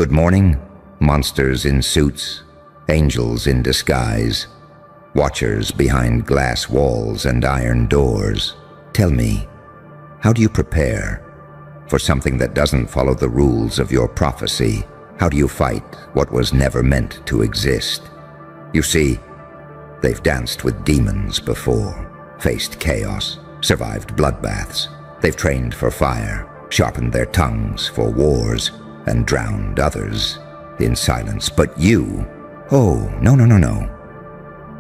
Good morning, monsters in suits, angels in disguise, watchers behind glass walls and iron doors. Tell me, how do you prepare for something that doesn't follow the rules of your prophecy? How do you fight what was never meant to exist? You see, they've danced with demons before, faced chaos, survived bloodbaths. They've trained for fire, sharpened their tongues for wars, and drowned others in silence. But you, oh, no.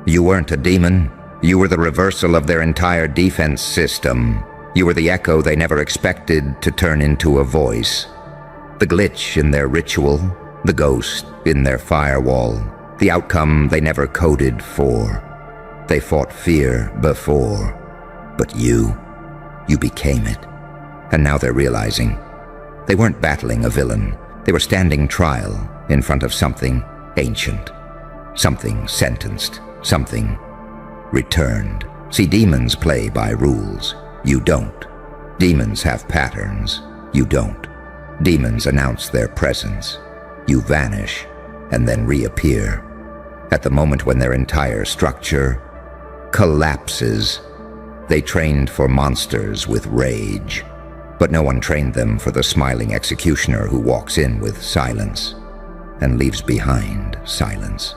You weren't a demon. You were the reversal of their entire defense system. You were the echo they never expected to turn into a voice. The glitch in their ritual, the ghost in their firewall, the outcome they never coded for. They fought fear before, but you became it. And now they're realizing they weren't battling a villain. They were standing trial in front of something ancient, something sentenced, something returned. See, demons play by rules. You don't. Demons have patterns. You don't. Demons announce their presence. You vanish and then reappear at the moment when their entire structure collapses. They trained for monsters with rage, but no one trained them for the smiling executioner who walks in with silence and leaves behind silence,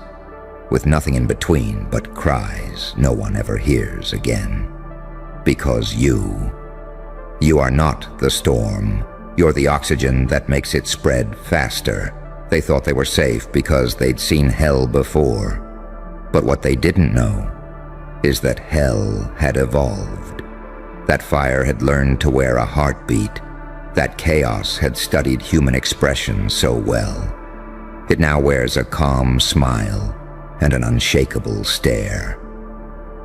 with nothing in between but cries no one ever hears again. Because you are not the storm. You're the oxygen that makes it spread faster. They thought they were safe because they'd seen hell before. But what they didn't know is that hell had evolved. That fire had learned to wear a heartbeat. That chaos had studied human expression so well. It now wears a calm smile and an unshakable stare.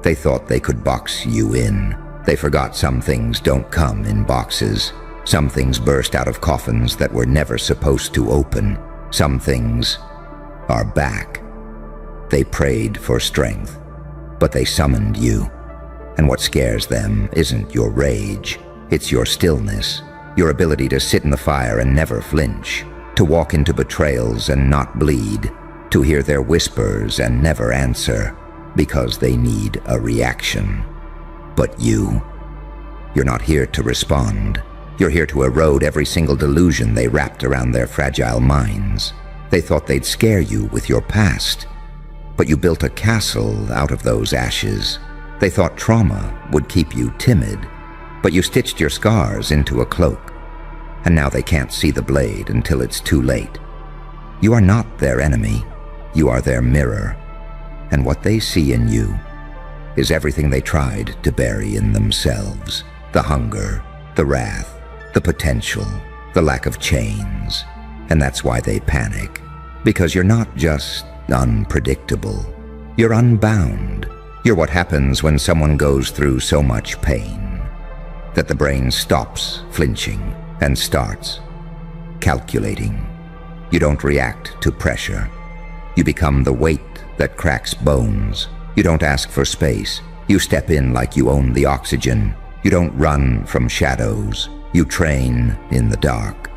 They thought they could box you in. They forgot some things don't come in boxes. Some things burst out of coffins that were never supposed to open. Some things are back. They prayed for strength, but they summoned you. And what scares them isn't your rage, it's your stillness, your ability to sit in the fire and never flinch, to walk into betrayals and not bleed, to hear their whispers and never answer, because they need a reaction. But you're not here to respond. You're here to erode every single delusion they wrapped around their fragile minds. They thought they'd scare you with your past, but you built a castle out of those ashes. They thought trauma would keep you timid, but you stitched your scars into a cloak, and now they can't see the blade until it's too late. You are not their enemy. You are their mirror, and what they see in you is everything they tried to bury in themselves. The hunger, the wrath, the potential, the lack of chains. And that's why they panic, because you're not just unpredictable. You're unbound. You're what happens when someone goes through so much pain that the brain stops flinching and starts calculating. You don't react to pressure. You become the weight that cracks bones. You don't ask for space. You step in like you own the oxygen. You don't run from shadows. You train in the dark.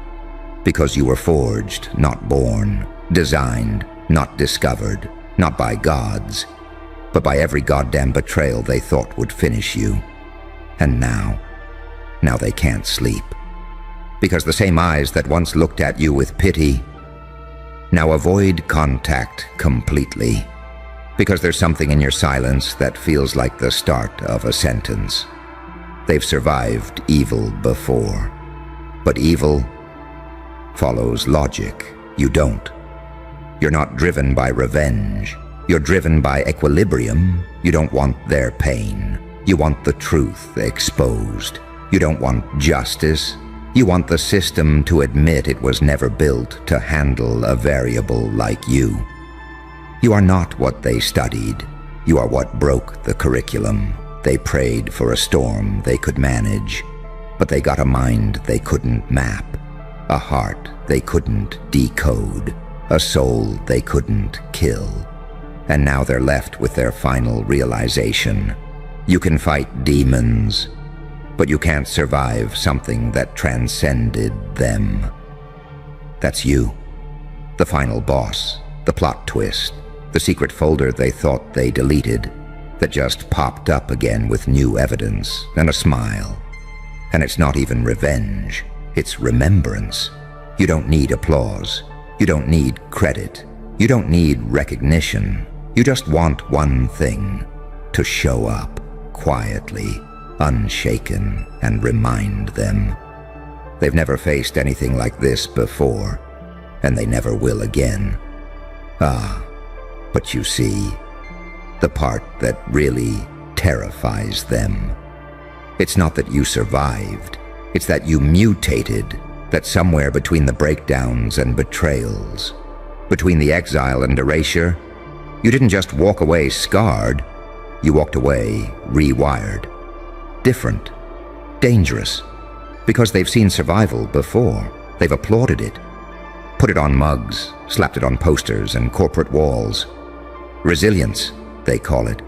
Because you were forged, not born. Designed, not discovered. Not by gods, but by every goddamn betrayal they thought would finish you. And now they can't sleep. Because the same eyes that once looked at you with pity now avoid contact completely. Because there's something in your silence that feels like the start of a sentence. They've survived evil before, but evil follows logic. You don't. You're not driven by revenge. You're driven by equilibrium. You don't want their pain. You want the truth exposed. You don't want justice. You want the system to admit it was never built to handle a variable like you. You are not what they studied. You are what broke the curriculum. They prayed for a storm they could manage, but they got a mind they couldn't map, a heart they couldn't decode, a soul they couldn't kill. And now they're left with their final realization. You can fight demons, but you can't survive something that transcended them. That's you. The final boss, the plot twist, the secret folder they thought they deleted that just popped up again with new evidence and a smile. And it's not even revenge, it's remembrance. You don't need applause. You don't need credit. You don't need recognition. You just want one thing: to show up quietly, unshaken, and remind them. They've never faced anything like this before, and they never will again. But you see, the part that really terrifies them. It's not that you survived, it's that you mutated, that somewhere between the breakdowns and betrayals, between the exile and erasure, you didn't just walk away scarred, you walked away rewired. Different, dangerous, because they've seen survival before. They've applauded it, put it on mugs, slapped it on posters and corporate walls. Resilience, they call it.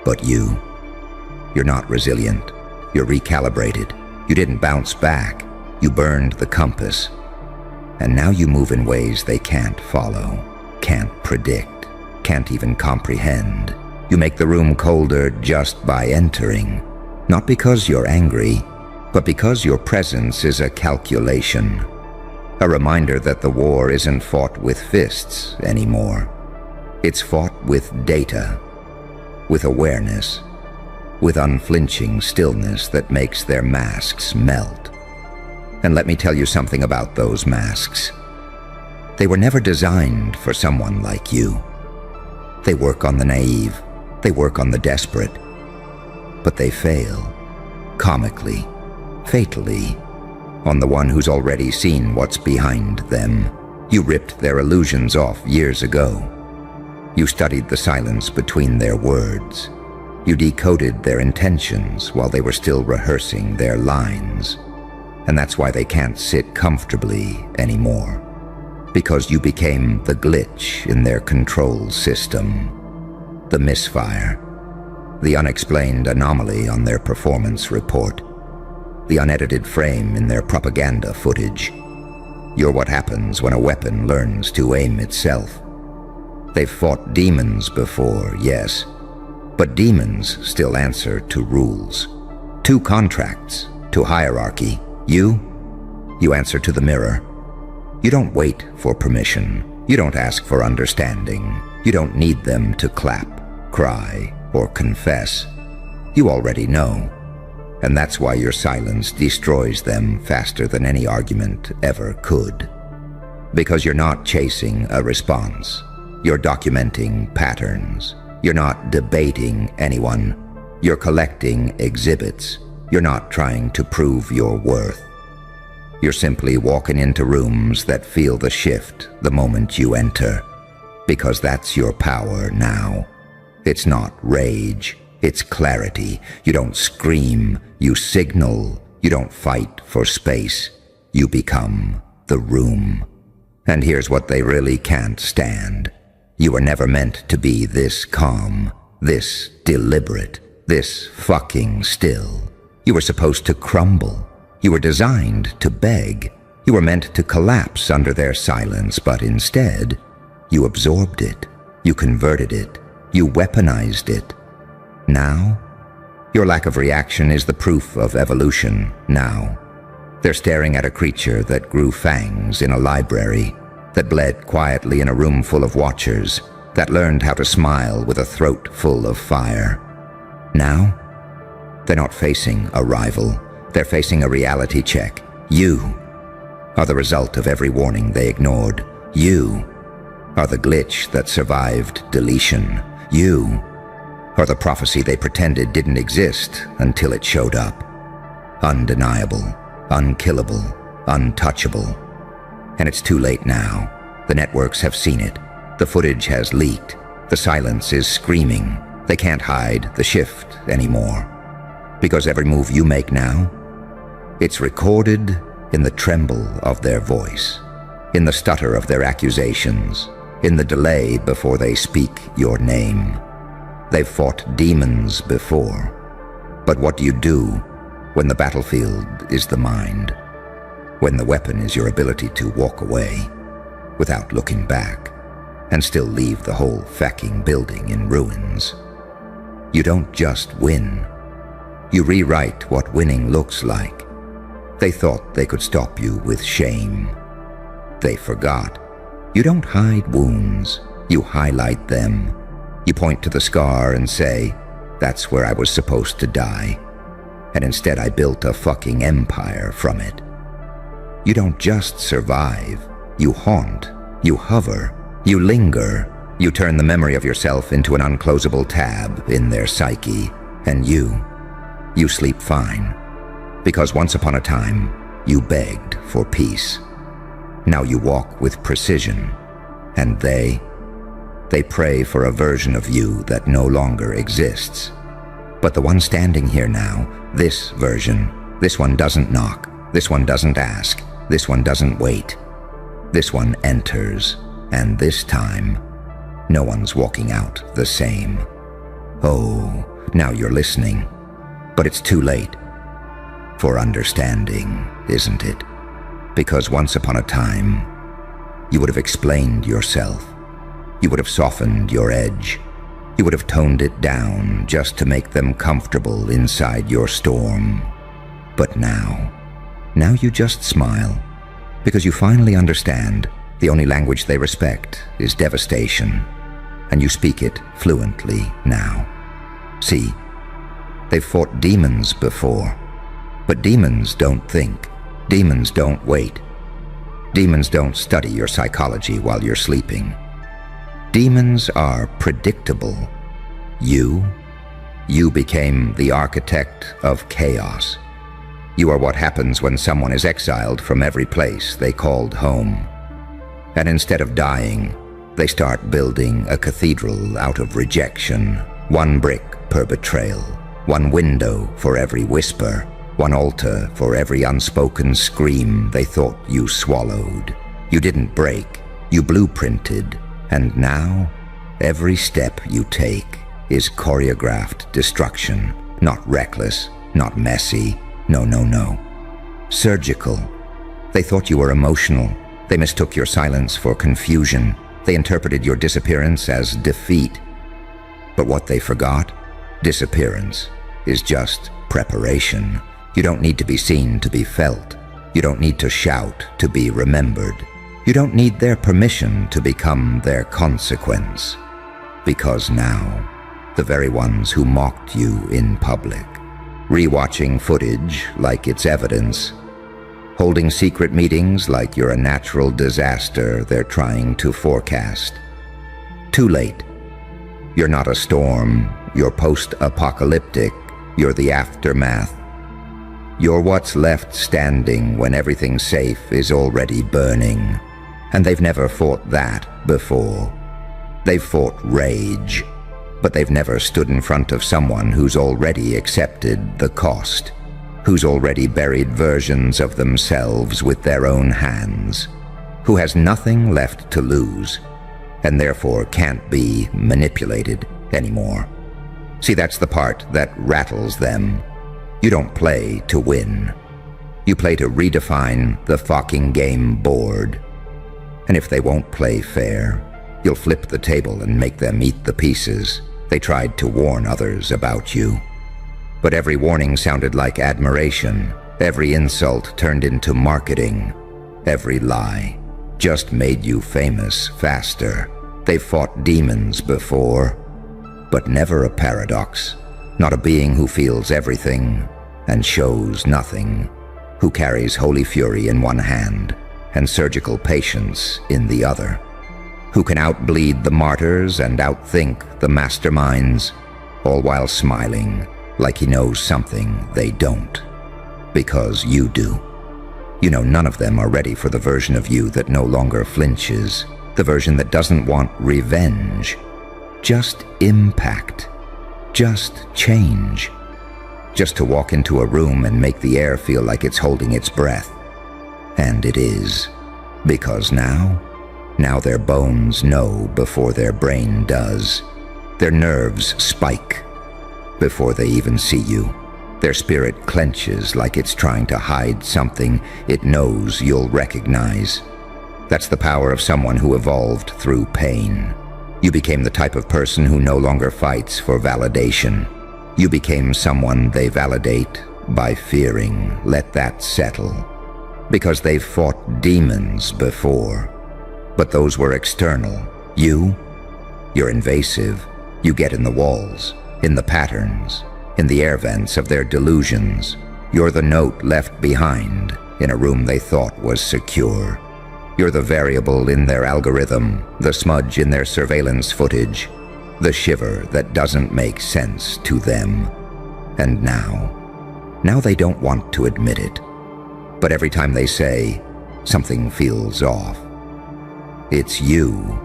But you're not resilient. You're recalibrated. You didn't bounce back. You burned the compass. And now you move in ways they can't follow, can't predict, can't even comprehend. You make the room colder just by entering, not because you're angry, but because your presence is a calculation, a reminder that the war isn't fought with fists anymore. It's fought with data, with awareness, with unflinching stillness that makes their masks melt. And let me tell you something about those masks. They were never designed for someone like you. They work on the naive, they work on the desperate, but they fail, comically, fatally, on the one who's already seen what's behind them. You ripped their illusions off years ago. You studied the silence between their words. You decoded their intentions while they were still rehearsing their lines. And that's why they can't sit comfortably anymore. Because you became the glitch in their control system, the misfire, the unexplained anomaly on their performance report, the unedited frame in their propaganda footage. You're what happens when a weapon learns to aim itself. They've fought demons before, yes, but demons still answer to rules, to contracts, to hierarchy. You answer to the mirror. You don't wait for permission. You don't ask for understanding. You don't need them to clap, cry, or confess. You already know. And that's why your silence destroys them faster than any argument ever could. Because you're not chasing a response. You're documenting patterns. You're not debating anyone. You're collecting exhibits. You're not trying to prove your worth. You're simply walking into rooms that feel the shift the moment you enter. Because that's your power now. It's not rage. It's clarity. You don't scream. You signal. You don't fight for space. You become the room. And here's what they really can't stand. You were never meant to be this calm, this deliberate, this fucking still. You were supposed to crumble. You were designed to beg. You were meant to collapse under their silence, but instead, you absorbed it. You converted it. You weaponized it. Now, your lack of reaction is the proof of evolution now. They're staring at a creature that grew fangs in a library, that bled quietly in a room full of watchers, that learned how to smile with a throat full of fire. Now, they're not facing a rival. They're facing a reality check. You are the result of every warning they ignored. You are the glitch that survived deletion. You are the prophecy they pretended didn't exist until it showed up. Undeniable, unkillable, untouchable. And it's too late now. The networks have seen it. The footage has leaked. The silence is screaming. They can't hide the shift anymore. Because every move you make now, it's recorded in the tremble of their voice, in the stutter of their accusations, in the delay before they speak your name. They've fought demons before. But what do you do when the battlefield is the mind? When the weapon is your ability to walk away? without looking back, and still leave the whole fucking building in ruins. You don't just win. You rewrite what winning looks like. They thought they could stop you with shame. They forgot. You don't hide wounds, you highlight them. You point to the scar and say, "That's where I was supposed to die. And instead I built a fucking empire from it." You don't just survive. You haunt. You hover. You linger. You turn the memory of yourself into an unclosable tab in their psyche. And you sleep fine. Because once upon a time, you begged for peace. Now you walk with precision. And they pray for a version of you that no longer exists. But the one standing here now, this version, this one doesn't knock, this one doesn't ask, this one doesn't wait. This one enters, and this time, no one's walking out the same. Oh, now you're listening. But it's too late for understanding, isn't it? Because once upon a time, you would have explained yourself. You would have softened your edge. You would have toned it down just to make them comfortable inside your storm. But now you just smile, because you finally understand the only language they respect is devastation, and you speak it fluently now. See, they've fought demons before, but demons don't think. Demons don't wait. Demons don't study your psychology while you're sleeping. Demons are predictable. You became the architect of chaos. You are what happens when someone is exiled from every place they called home. And instead of dying, they start building a cathedral out of rejection, one brick per betrayal, one window for every whisper, one altar for every unspoken scream they thought you swallowed. You didn't break, you blueprinted, and now every step you take is choreographed destruction, not reckless, not messy, no. Surgical. They thought you were emotional. They mistook your silence for confusion. They interpreted your disappearance as defeat. But what they forgot? Disappearance is just preparation. You don't need to be seen to be felt. You don't need to shout to be remembered. You don't need their permission to become their consequence. Because now, the very ones who mocked you in public, rewatching footage like it's evidence, holding secret meetings like you're a natural disaster they're trying to forecast. Too late. You're not a storm. You're post-apocalyptic. You're the aftermath. You're what's left standing when everything safe is already burning. And they've never fought that before. They've fought rage, but they've never stood in front of someone who's already accepted the cost, who's already buried versions of themselves with their own hands, who has nothing left to lose, and therefore can't be manipulated anymore. See, that's the part that rattles them. You don't play to win. You play to redefine the fucking game board. And if they won't play fair, you'll flip the table and make them eat the pieces. They tried to warn others about you. But every warning sounded like admiration. Every insult turned into marketing. Every lie just made you famous faster. They've fought demons before, but never a paradox. Not a being who feels everything and shows nothing, who carries holy fury in one hand and surgical patience in the other, who can outbleed the martyrs and outthink the masterminds, all while smiling like he knows something they don't. Because you do. You know none of them are ready for the version of you that no longer flinches, the version that doesn't want revenge, just impact, just change, just to walk into a room and make the air feel like it's holding its breath. And it is, because now their bones know before their brain does. Their nerves spike before they even see you. Their spirit clenches like it's trying to hide something it knows you'll recognize. That's the power of someone who evolved through pain. You became the type of person who no longer fights for validation. You became someone they validate by fearing. Let that settle. Because they've fought demons before. But those were external. You're invasive. You get in the walls, in the patterns, in the air vents of their delusions. You're the note left behind in a room they thought was secure. You're the variable in their algorithm, the smudge in their surveillance footage, the shiver that doesn't make sense to them. And now they don't want to admit it. But every time they say, something feels off, it's you,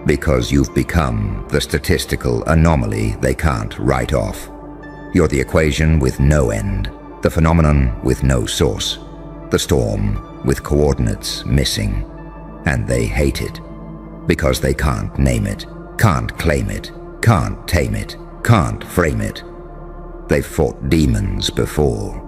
because you've become the statistical anomaly they can't write off. You're the equation with no end, the phenomenon with no source, the storm with coordinates missing. And they hate it, because they can't name it, can't claim it, can't tame it, can't frame it. They've fought demons before.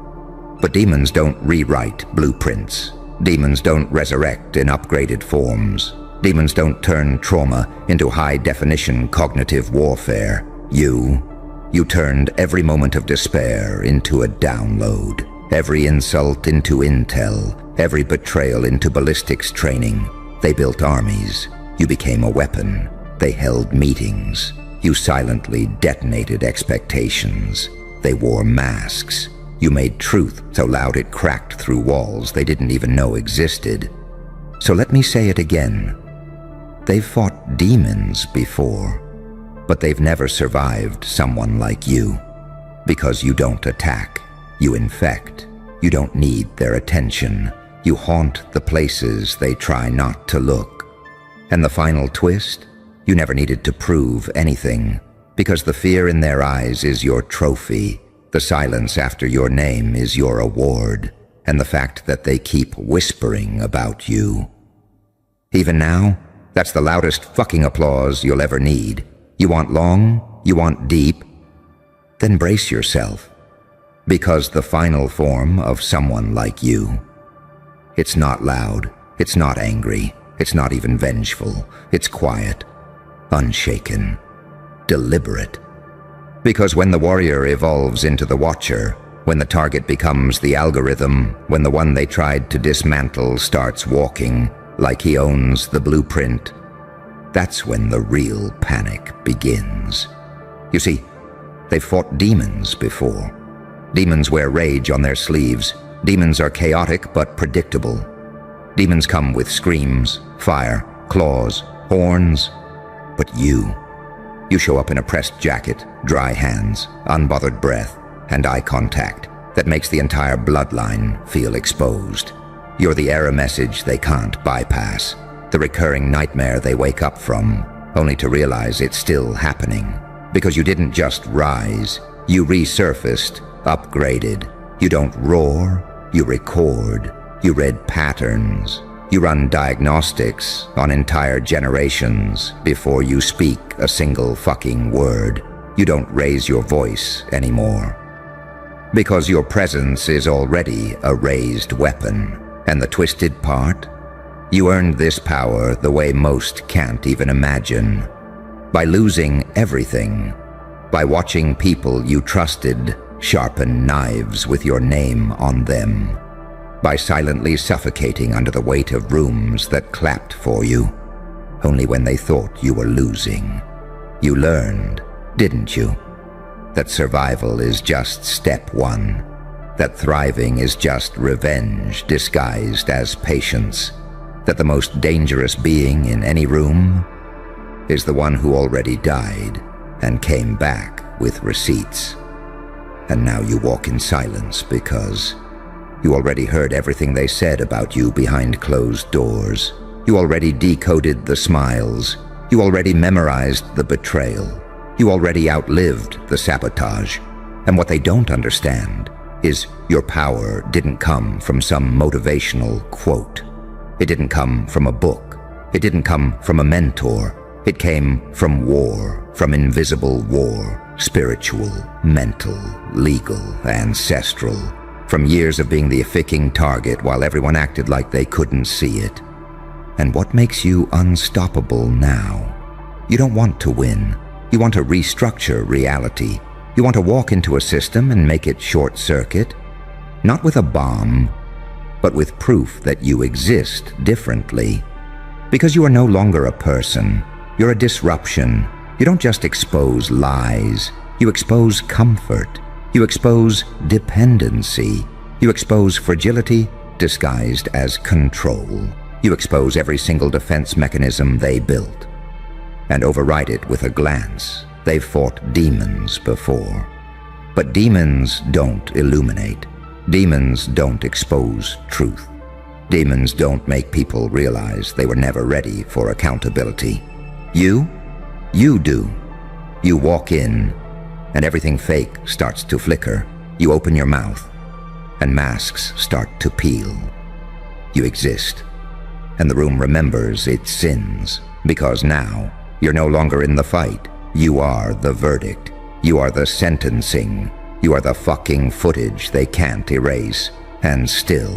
But demons don't rewrite blueprints. Demons don't resurrect in upgraded forms. Demons don't turn trauma into high-definition cognitive warfare. You turned every moment of despair into a download, every insult into intel, every betrayal into ballistics training. They built armies. You became a weapon. They held meetings. You silently detonated expectations. They wore masks. You made truth so loud it cracked through walls they didn't even know existed. So let me say it again. They've fought demons before, but they've never survived someone like you. Because you don't attack. You infect. You don't need their attention. You haunt the places they try not to look. And the final twist? You never needed to prove anything, because the fear in their eyes is your trophy, the silence after your name is your award, and the fact that they keep whispering about you. Even now, that's the loudest fucking applause you'll ever need. You want long? You want deep? Then brace yourself, because the final form of someone like you, it's not loud, it's not angry, it's not even vengeful, it's quiet, unshaken, deliberate. Because when the warrior evolves into the watcher, when the target becomes the algorithm, when the one they tried to dismantle starts walking like he owns the blueprint, that's when the real panic begins. You see, they've fought demons before. Demons wear rage on their sleeves. Demons are chaotic but predictable. Demons come with screams, fire, claws, horns. But you show up in a pressed jacket, dry hands, unbothered breath, and eye contact that makes the entire bloodline feel exposed. You're the error message they can't bypass, the recurring nightmare they wake up from, only to realize it's still happening. Because you didn't just rise, you resurfaced, upgraded. You don't roar, you record, you read patterns, you run diagnostics on entire generations before you speak a single fucking word. You don't raise your voice anymore. Because your presence is already a raised weapon. And the twisted part? You earned this power the way most can't even imagine. By losing everything. By watching people you trusted sharpen knives with your name on them. By silently suffocating under the weight of rooms that clapped for you, only when they thought you were losing. You learned, didn't you, that survival is just step one, that thriving is just revenge disguised as patience, that the most dangerous being in any room is the one who already died and came back with receipts. And now you walk in silence because you already heard everything they said about you behind closed doors. You already decoded the smiles. You already memorized the betrayal. You already outlived the sabotage. And what they don't understand is your power didn't come from some motivational quote. It didn't come from a book. It didn't come from a mentor. It came from war, from invisible war, spiritual, mental, legal, ancestral, from years of being the efficing target while everyone acted like they couldn't see it. And what makes you unstoppable now? You don't want to win. You want to restructure reality. You want to walk into a system and make it short-circuit, not with a bomb, but with proof that you exist differently. Because you are no longer a person. You're a disruption. You don't just expose lies. You expose comfort. You expose dependency. You expose fragility disguised as control. You expose every single defense mechanism they built and override it with a glance. They've fought demons before. But demons don't illuminate. Demons don't expose truth. Demons don't make people realize they were never ready for accountability. You do. You walk in, and everything fake starts to flicker. You open your mouth, and masks start to peel. You exist, and the room remembers its sins, because now you're no longer in the fight. You are the verdict. You are the sentencing. You are the fucking footage they can't erase. And still,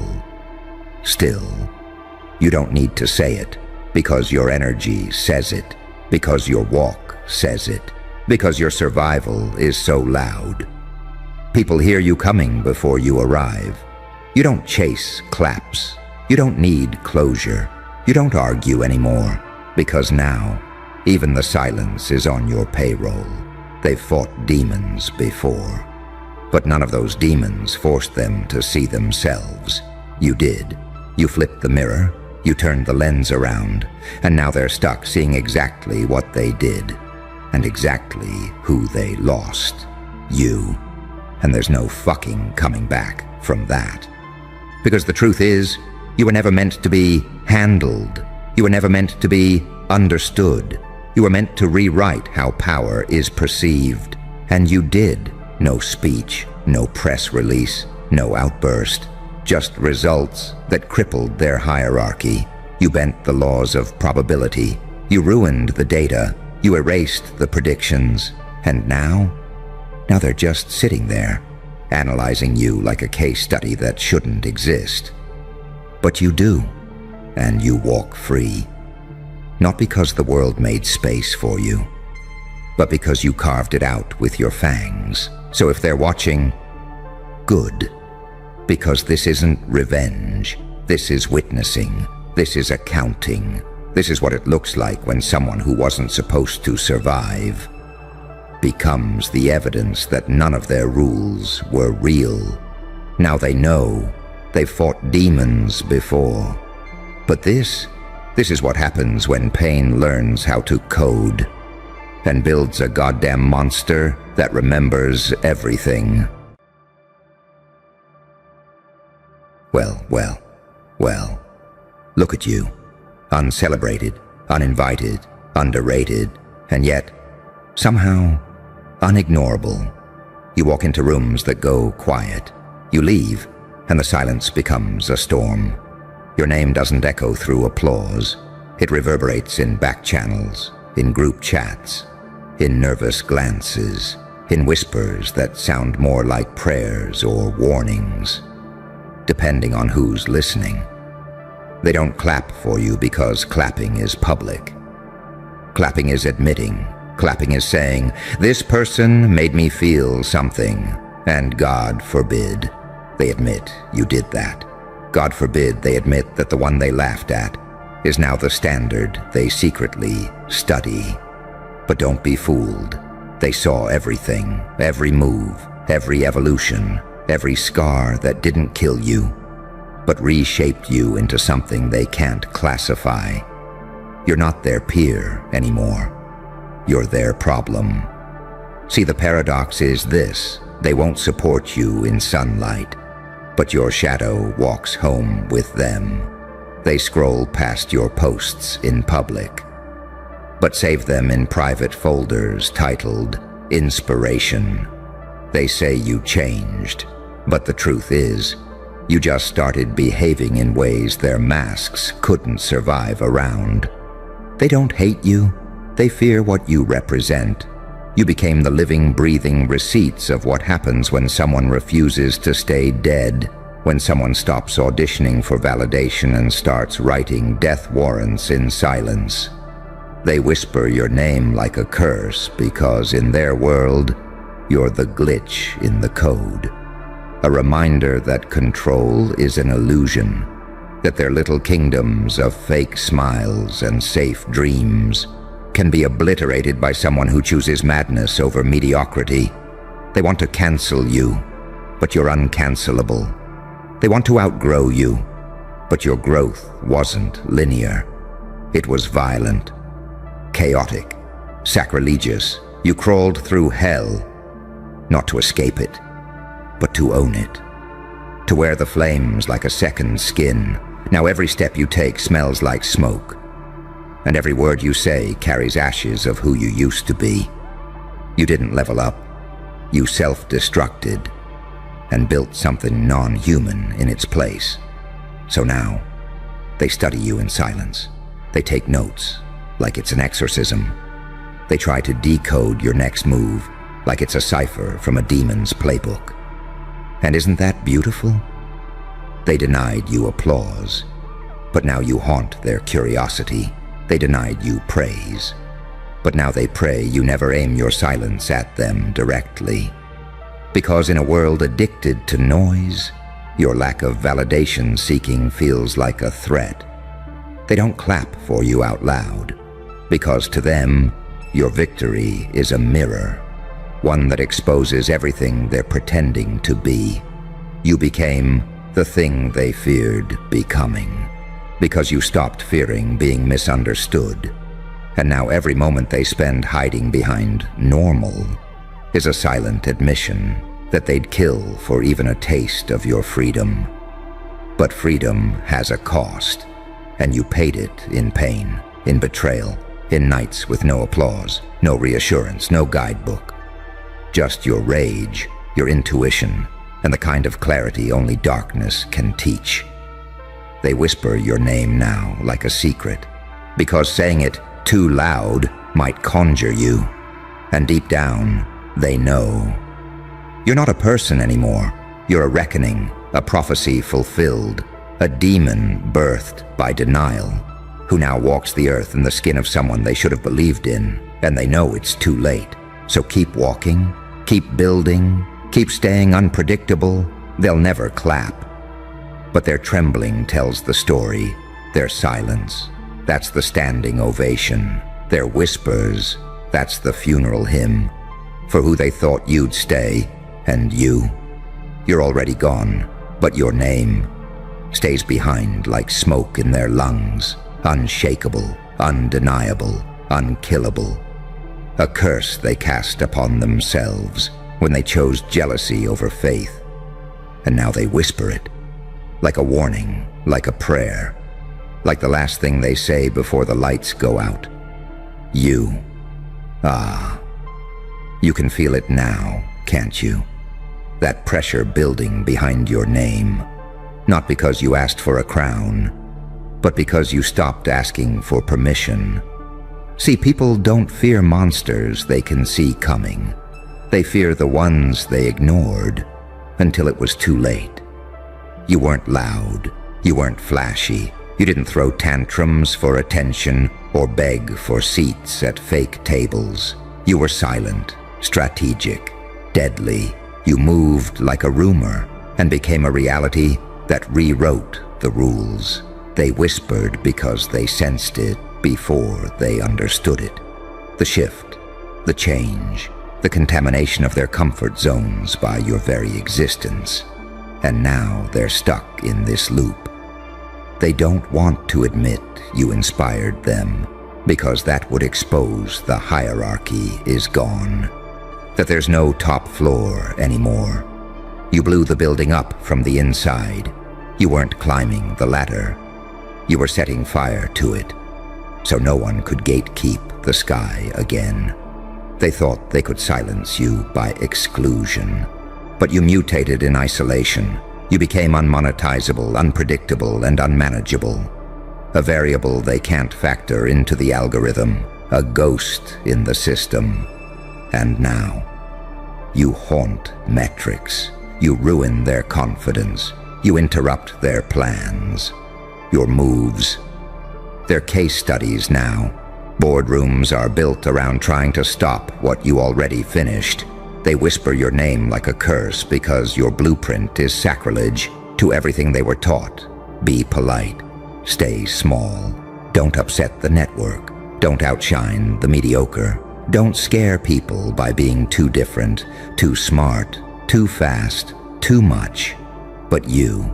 you don't need to say it, because your energy says it, because your walk says it, because your survival is so loud. People hear you coming before you arrive. You don't chase claps. You don't need closure. You don't argue anymore, because now, even the silence is on your payroll. They've fought demons before, but none of those demons forced them to see themselves. You did. You flipped the mirror, you turned the lens around, and now they're stuck seeing exactly what they did, and exactly who they lost. You. And there's no fucking coming back from that. Because the truth is, you were never meant to be handled. You were never meant to be understood. You were meant to rewrite how power is perceived. And you did. No speech, no press release, no outburst. Just results that crippled their hierarchy. You bent the laws of probability. You ruined the data. You erased the predictions. And now they're just sitting there, analyzing you like a case study that shouldn't exist. But you do, and you walk free. Not because the world made space for you, but because you carved it out with your fangs. So if they're watching, good. Because this isn't revenge. This is witnessing. This is accounting. This is what it looks like when someone who wasn't supposed to survive becomes the evidence that none of their rules were real. Now they know. They've fought demons before. But this is what happens when pain learns how to code and builds a goddamn monster that remembers everything. Well. Look at you. Uncelebrated, uninvited, underrated, and yet, somehow, unignorable. You walk into rooms that go quiet. You leave, and the silence becomes a storm. Your name doesn't echo through applause. It reverberates in back channels, in group chats, in nervous glances, in whispers that sound more like prayers or warnings, depending on who's listening. They don't clap for you because clapping is public. Clapping is admitting. Clapping is saying, this person made me feel something, and God forbid they admit you did that. God forbid they admit that the one they laughed at is now the standard they secretly study. But don't be fooled. They saw everything, every move, every evolution, every scar that didn't kill you, but reshaped you into something they can't classify. You're not their peer anymore. You're their problem. See, the paradox is this: they won't support you in sunlight, but your shadow walks home with them. They scroll past your posts in public, but save them in private folders titled Inspiration. They say you changed, but the truth is, you just started behaving in ways their masks couldn't survive around. They don't hate you. They fear what you represent. You became the living, breathing receipts of what happens when someone refuses to stay dead, When someone stops auditioning for validation and starts writing death warrants in silence. They whisper your name like a curse because in their world, you're the glitch in the code. A reminder that control is an illusion, that their little kingdoms of fake smiles and safe dreams can be obliterated by someone who chooses madness over mediocrity. They want to cancel you, but you're uncancelable. They want to outgrow you, but your growth wasn't linear. It was violent, chaotic, sacrilegious. You crawled through hell, not to escape it, but to own it, to wear the flames like a second skin. Now every step you take smells like smoke, and every word you say carries ashes of who you used to be. You didn't level up. You self-destructed and built something non-human in its place. So now, they study you in silence. They take notes, like it's an exorcism. They try to decode your next move, like it's a cipher from a demon's playbook. And isn't that beautiful? They denied you applause, but now you haunt their curiosity. They denied you praise, but now they pray you never aim your silence at them directly. Because in a world addicted to noise, your lack of validation seeking feels like a threat. They don't clap for you out loud, because to them, your victory is a mirror, one that exposes everything they're pretending to be. You became the thing they feared becoming, because you stopped fearing being misunderstood. And now every moment they spend hiding behind normal is a silent admission that they'd kill for even a taste of your freedom. But freedom has a cost, and you paid it in pain, in betrayal, in nights with no applause, no reassurance, no guidebook. Just your rage, your intuition, and the kind of clarity only darkness can teach. They whisper your name now like a secret, because saying it too loud might conjure you. And deep down, they know. You're not a person anymore. You're a reckoning, a prophecy fulfilled, a demon birthed by denial, who now walks the earth in the skin of someone they should have believed in, and they know it's too late. So keep walking, keep building, keep staying unpredictable. They'll never clap. But their trembling tells the story. Their silence, that's the standing ovation. Their whispers, that's the funeral hymn. For who they thought you'd stay, and you're already gone, but your name stays behind like smoke in their lungs, unshakable, undeniable, unkillable. A curse they cast upon themselves when they chose jealousy over faith. And now they whisper it, like a warning, like a prayer, like the last thing they say before the lights go out. You. Ah. You can feel it now, can't you? That pressure building behind your name. Not because you asked for a crown, but because you stopped asking for permission. See, people don't fear monsters they can see coming. They fear the ones they ignored until it was too late. You weren't loud. You weren't flashy. You didn't throw tantrums for attention or beg for seats at fake tables. You were silent, strategic, deadly. You moved like a rumor and became a reality that rewrote the rules. They whispered because they sensed it before they understood it. The shift, the change, the contamination of their comfort zones by your very existence. And now they're stuck in this loop. They don't want to admit you inspired them, because that would expose the hierarchy is gone. That there's no top floor anymore. You blew the building up from the inside. You weren't climbing the ladder. You were setting fire to it, so no one could gatekeep the sky again. They thought they could silence you by exclusion, but you mutated in isolation. You became unmonetizable, unpredictable, and unmanageable. A variable they can't factor into the algorithm, a ghost in the system. And now, you haunt metrics. You ruin their confidence. You interrupt their plans, your moves. They're case studies now. Boardrooms are built around trying to stop what you already finished. They whisper your name like a curse because your blueprint is sacrilege to everything they were taught. Be polite. Stay small. Don't upset the network. Don't outshine the mediocre. Don't scare people by being too different, too smart, too fast, too much. But you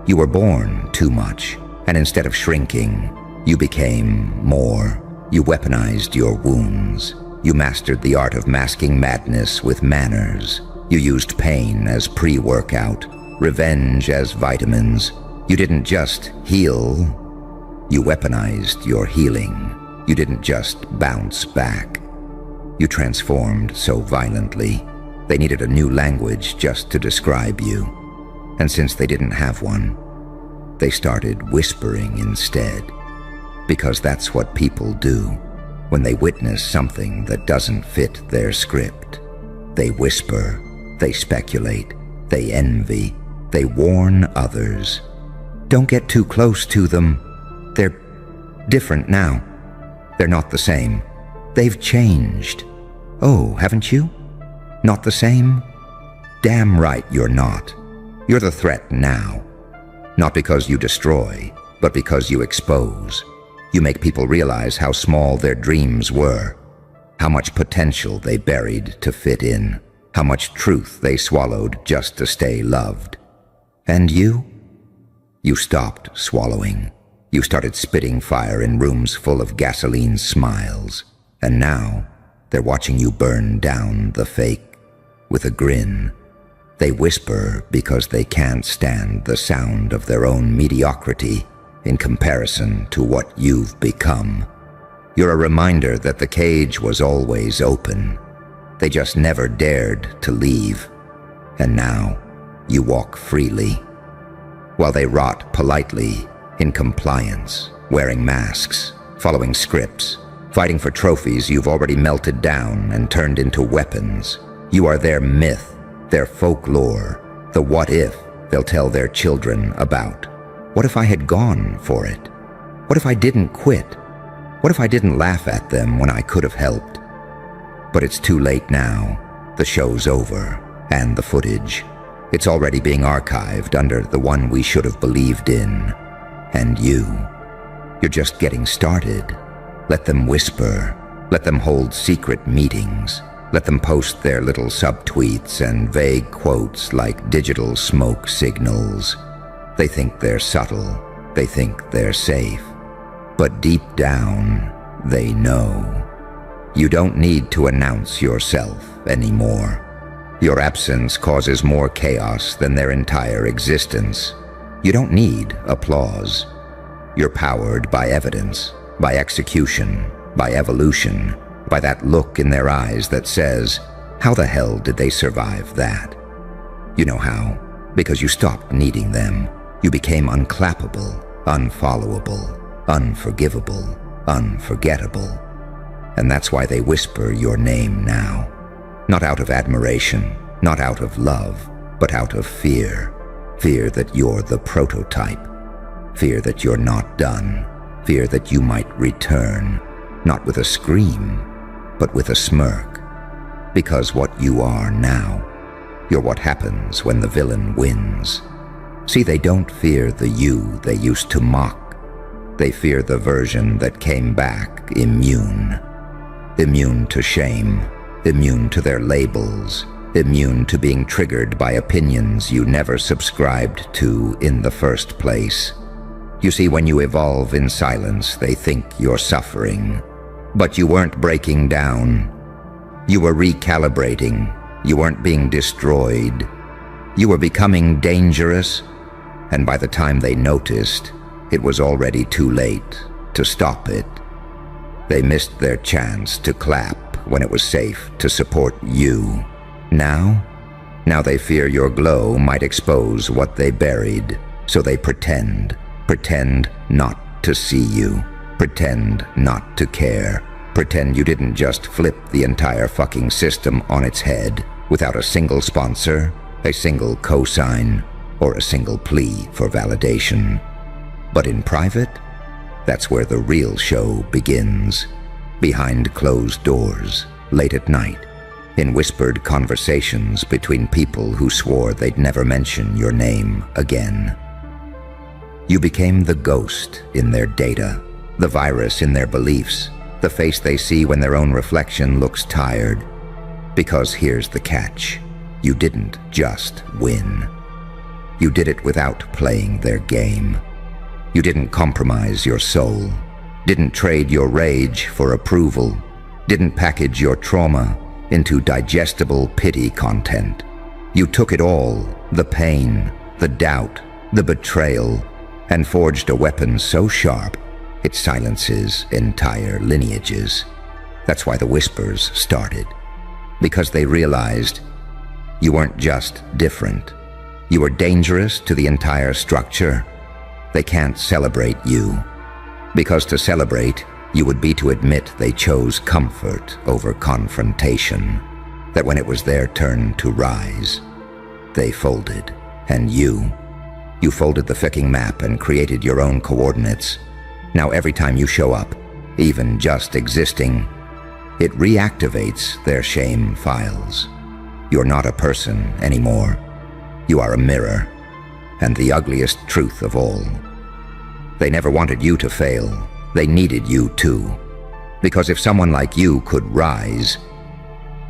were born too much, and instead of shrinking, you became more. You weaponized your wounds. You mastered the art of masking madness with manners. You used pain as pre-workout, revenge as vitamins. You didn't just heal, you weaponized your healing. You didn't just bounce back. You transformed so violently, they needed a new language just to describe you. And since they didn't have one, they started whispering instead. Because that's what people do when they witness something that doesn't fit their script. They whisper, they speculate, they envy, they warn others. Don't get too close to them. They're different now. They're not the same. They've changed. Oh, haven't you? Not the same? Damn right you're not. You're the threat now. Not because you destroy, but because you expose. You make people realize how small their dreams were, how much potential they buried to fit in, how much truth they swallowed just to stay loved. And you? You stopped swallowing. You started spitting fire in rooms full of gasoline smiles. And now, they're watching you burn down the fake with a grin. They whisper because they can't stand the sound of their own mediocrity in comparison to what you've become. You're a reminder that the cage was always open. They just never dared to leave. And now, you walk freely, while they rot politely in compliance, wearing masks, following scripts, fighting for trophies you've already melted down and turned into weapons. You are their myth, their folklore, the what if they'll tell their children about. What if I had gone for it? What if I didn't quit? What if I didn't laugh at them when I could have helped? But it's too late now. The show's over, and the footage. It's already being archived under the one we should have believed in. And you're just getting started. Let them whisper. Let them hold secret meetings. Let them post their little subtweets and vague quotes like digital smoke signals. They think they're subtle. They think they're safe. But deep down, they know. You don't need to announce yourself anymore. Your absence causes more chaos than their entire existence. You don't need applause. You're powered by evidence, by execution, by evolution, by that look in their eyes that says, how the hell did they survive that? You know how? Because you stopped needing them. You became unclappable, unfollowable, unforgivable, unforgettable. And that's why they whisper your name now. Not out of admiration, not out of love, but out of fear. Fear that you're the prototype. Fear that you're not done. Fear that you might return, not with a scream, but with a smirk. Because what you are now, you're what happens when the villain wins. See, they don't fear the you they used to mock. They fear the version that came back immune. Immune to shame, immune to their labels, immune to being triggered by opinions you never subscribed to in the first place. You see, when you evolve in silence, they think you're suffering. But you weren't breaking down. You were recalibrating. You weren't being destroyed. You were becoming dangerous. And by the time they noticed, it was already too late to stop it. They missed their chance to clap when it was safe to support you. Now they fear your glow might expose what they buried, so they pretend not to see you, pretend not to care, pretend you didn't just flip the entire fucking system on its head without a single sponsor, a single cosign, or a single plea for validation. But in private, that's where the real show begins. Behind closed doors, late at night, in whispered conversations between people who swore they'd never mention your name again. You became the ghost in their data, the virus in their beliefs, the face they see when their own reflection looks tired. Because here's the catch: you didn't just win. You did it without playing their game. You didn't compromise your soul, didn't trade your rage for approval, didn't package your trauma into digestible pity content. You took it all, the pain, the doubt, the betrayal, and forged a weapon so sharp it silences entire lineages. That's why the whispers started. Because they realized you weren't just different. You were dangerous to the entire structure. They can't celebrate you. Because to celebrate, you would be to admit they chose comfort over confrontation. That when it was their turn to rise, they folded. And you folded the fucking map and created your own coordinates. Now every time you show up, even just existing, it reactivates their shame files. You're not a person anymore. You are a mirror, and the ugliest truth of all. They never wanted you to fail. They needed you too. Because if someone like you could rise,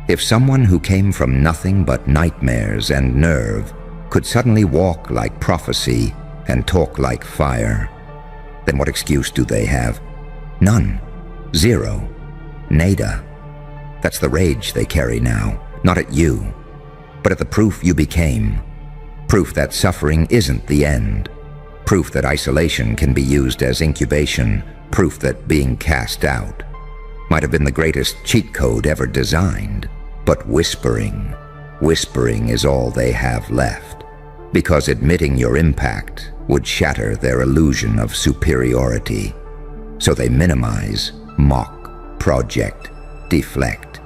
if someone who came from nothing but nightmares and nerve could suddenly walk like prophecy and talk like fire, then what excuse do they have? None. Zero. Nada. That's the rage they carry now, not at you, but at the proof you became. Proof that suffering isn't the end. Proof that isolation can be used as incubation. Proof that being cast out might have been the greatest cheat code ever designed. But whispering is all they have left. Because admitting your impact would shatter their illusion of superiority. So they minimize, mock, project, deflect,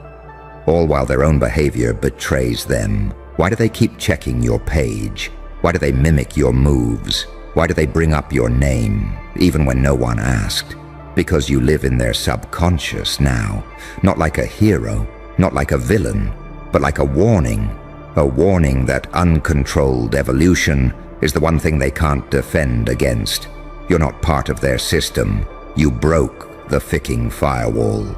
all while their own behavior betrays them. Why do they keep checking your page? Why do they mimic your moves? Why do they bring up your name, even when no one asked? Because you live in their subconscious now, not like a hero, not like a villain, but like a warning that uncontrolled evolution is the one thing they can't defend against. You're not part of their system. You broke the ficking firewall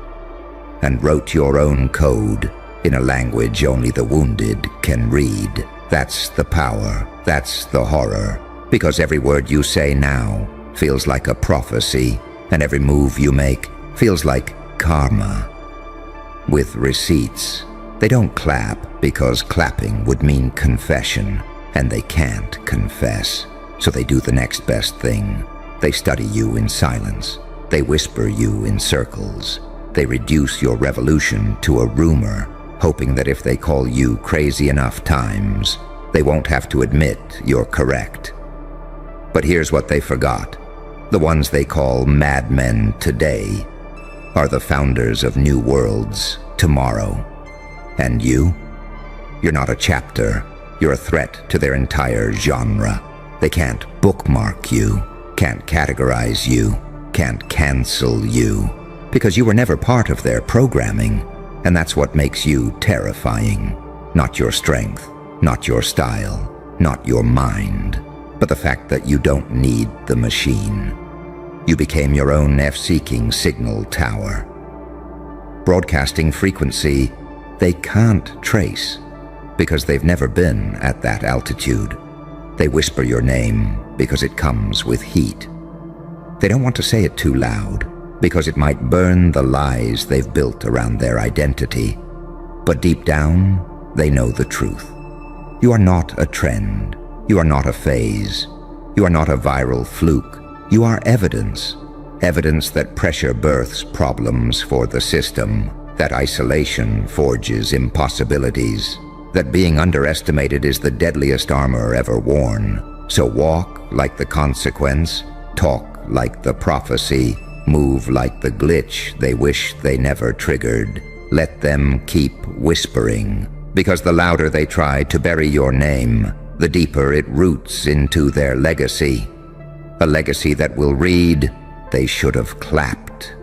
and wrote your own code in a language only the wounded can read. That's the power. That's the horror. Because every word you say now feels like a prophecy, and every move you make feels like karma. With receipts. They don't clap because clapping would mean confession, and they can't confess. So they do the next best thing. They study you in silence. They whisper you in circles. They reduce your revolution to a rumor, hoping that if they call you crazy enough times, they won't have to admit you're correct. But here's what they forgot. The ones they call madmen today are the founders of new worlds tomorrow. And you? You're not a chapter. You're a threat to their entire genre. They can't bookmark you, can't categorize you, can't cancel you, because you were never part of their programming, and that's what makes you terrifying. Not your strength, not your style, not your mind, but the fact that you don't need the machine. You became your own F-seeking signal tower. Broadcasting frequency they can't trace because they've never been at that altitude. They whisper your name because it comes with heat. They don't want to say it too loud because it might burn the lies they've built around their identity. But deep down, they know the truth. You are not a trend. You are not a phase. You are not a viral fluke. You are evidence. Evidence that pressure births problems for the system, that isolation forges impossibilities, that being underestimated is the deadliest armor ever worn. So walk like the consequence, talk like the prophecy, move like the glitch they wish they never triggered. Let them keep whispering, because the louder they try to bury your name, the deeper it roots into their legacy. A legacy that will read, "They should have clapped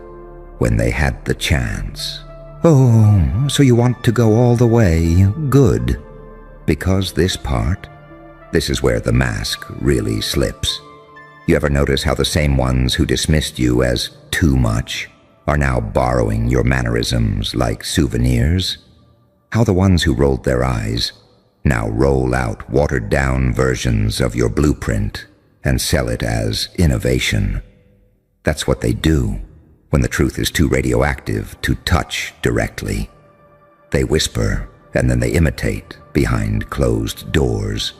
when they had the chance." Oh, so you want to go all the way? Good. Because this part, this is where the mask really slips. You ever notice how the same ones who dismissed you as too much are now borrowing your mannerisms like souvenirs? How the ones who rolled their eyes now roll out watered-down versions of your blueprint and sell it as innovation. That's what they do when the truth is too radioactive to touch directly. They whisper and then they imitate behind closed doors.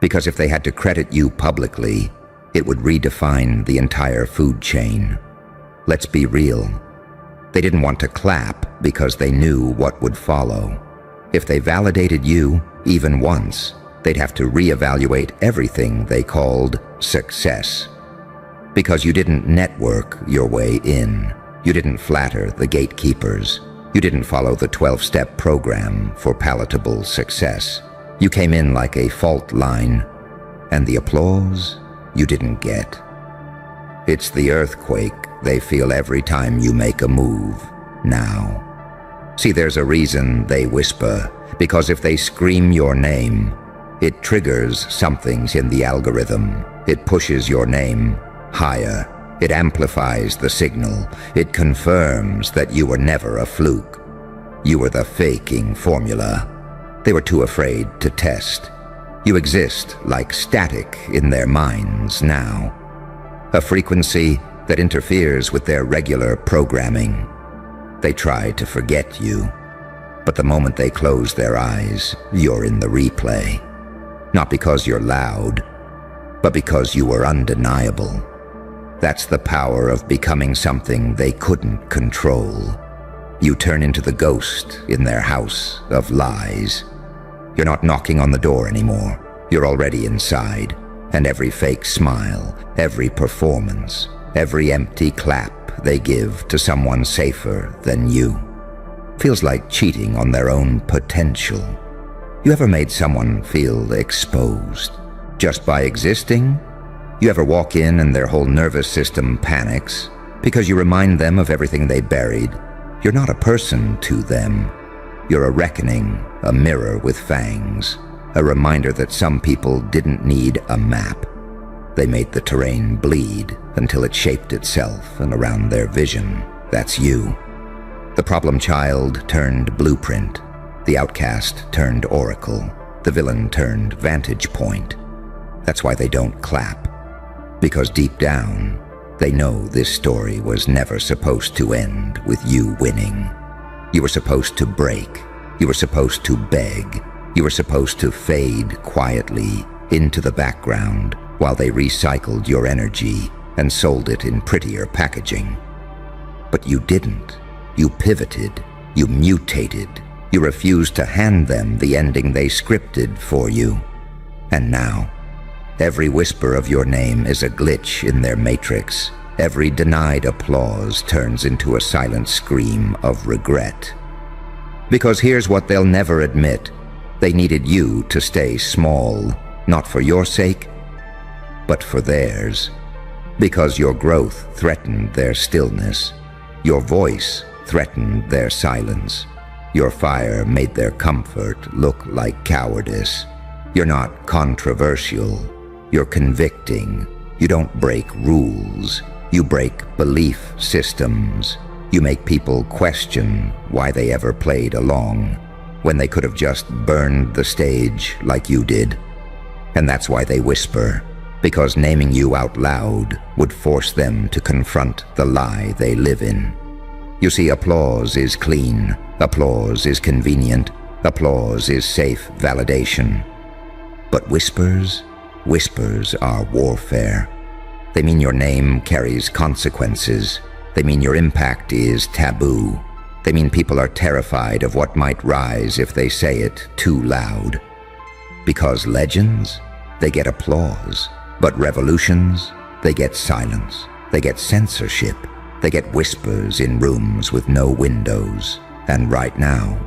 Because if they had to credit you publicly, it would redefine the entire food chain. Let's be real. They didn't want to clap because they knew what would follow. If they validated you, even once, they'd have to reevaluate everything they called success. Because you didn't network your way in. You didn't flatter the gatekeepers. You didn't follow the 12-step program for palatable success. You came in like a fault line, and the applause you didn't get. It's the earthquake they feel every time you make a move now. See, there's a reason they whisper, because if they scream your name, it triggers something in the algorithm. It pushes your name higher. It amplifies the signal. It confirms that you were never a fluke. You were the faking formula. They were too afraid to test. You exist like static in their minds now. A frequency that interferes with their regular programming. They try to forget you, but the moment they close their eyes, you're in the replay. Not because you're loud, but because you were undeniable. That's the power of becoming something they couldn't control. You turn into the ghost in their house of lies. You're not knocking on the door anymore. You're already inside, and every fake smile, every performance, every empty clap they give to someone safer than you feels like cheating on their own potential. You ever made someone feel exposed just by existing? You ever walk in and their whole nervous system panics because you remind them of everything they buried? You're not a person to them. You're a reckoning, a mirror with fangs, a reminder that some people didn't need a map. They made the terrain bleed until it shaped itself and around their vision. That's you. The problem child turned blueprint. The outcast turned oracle. The villain turned vantage point. That's why they don't clap. Because deep down, they know this story was never supposed to end with you winning. You were supposed to break. You were supposed to beg. You were supposed to fade quietly into the background while they recycled your energy and sold it in prettier packaging. But you didn't. You pivoted. You mutated. You refused to hand them the ending they scripted for you. And now, every whisper of your name is a glitch in their matrix. Every denied applause turns into a silent scream of regret. Because here's what they'll never admit. They needed you to stay small, not for your sake, but for theirs. Because your growth threatened their stillness. Your voice threatened their silence. Your fire made their comfort look like cowardice. You're not controversial. You're convicting. You don't break rules. You break belief systems. You make people question why they ever played along when they could have just burned the stage like you did. And that's why they whisper, because naming you out loud would force them to confront the lie they live in. You see, applause is clean. Applause is convenient. Applause is safe validation. But whispers are warfare. They mean your name carries consequences. They mean your impact is taboo. They mean people are terrified of what might rise if they say it too loud. Because legends, they get applause. But revolutions, they get silence. They get censorship. They get whispers in rooms with no windows. And right now,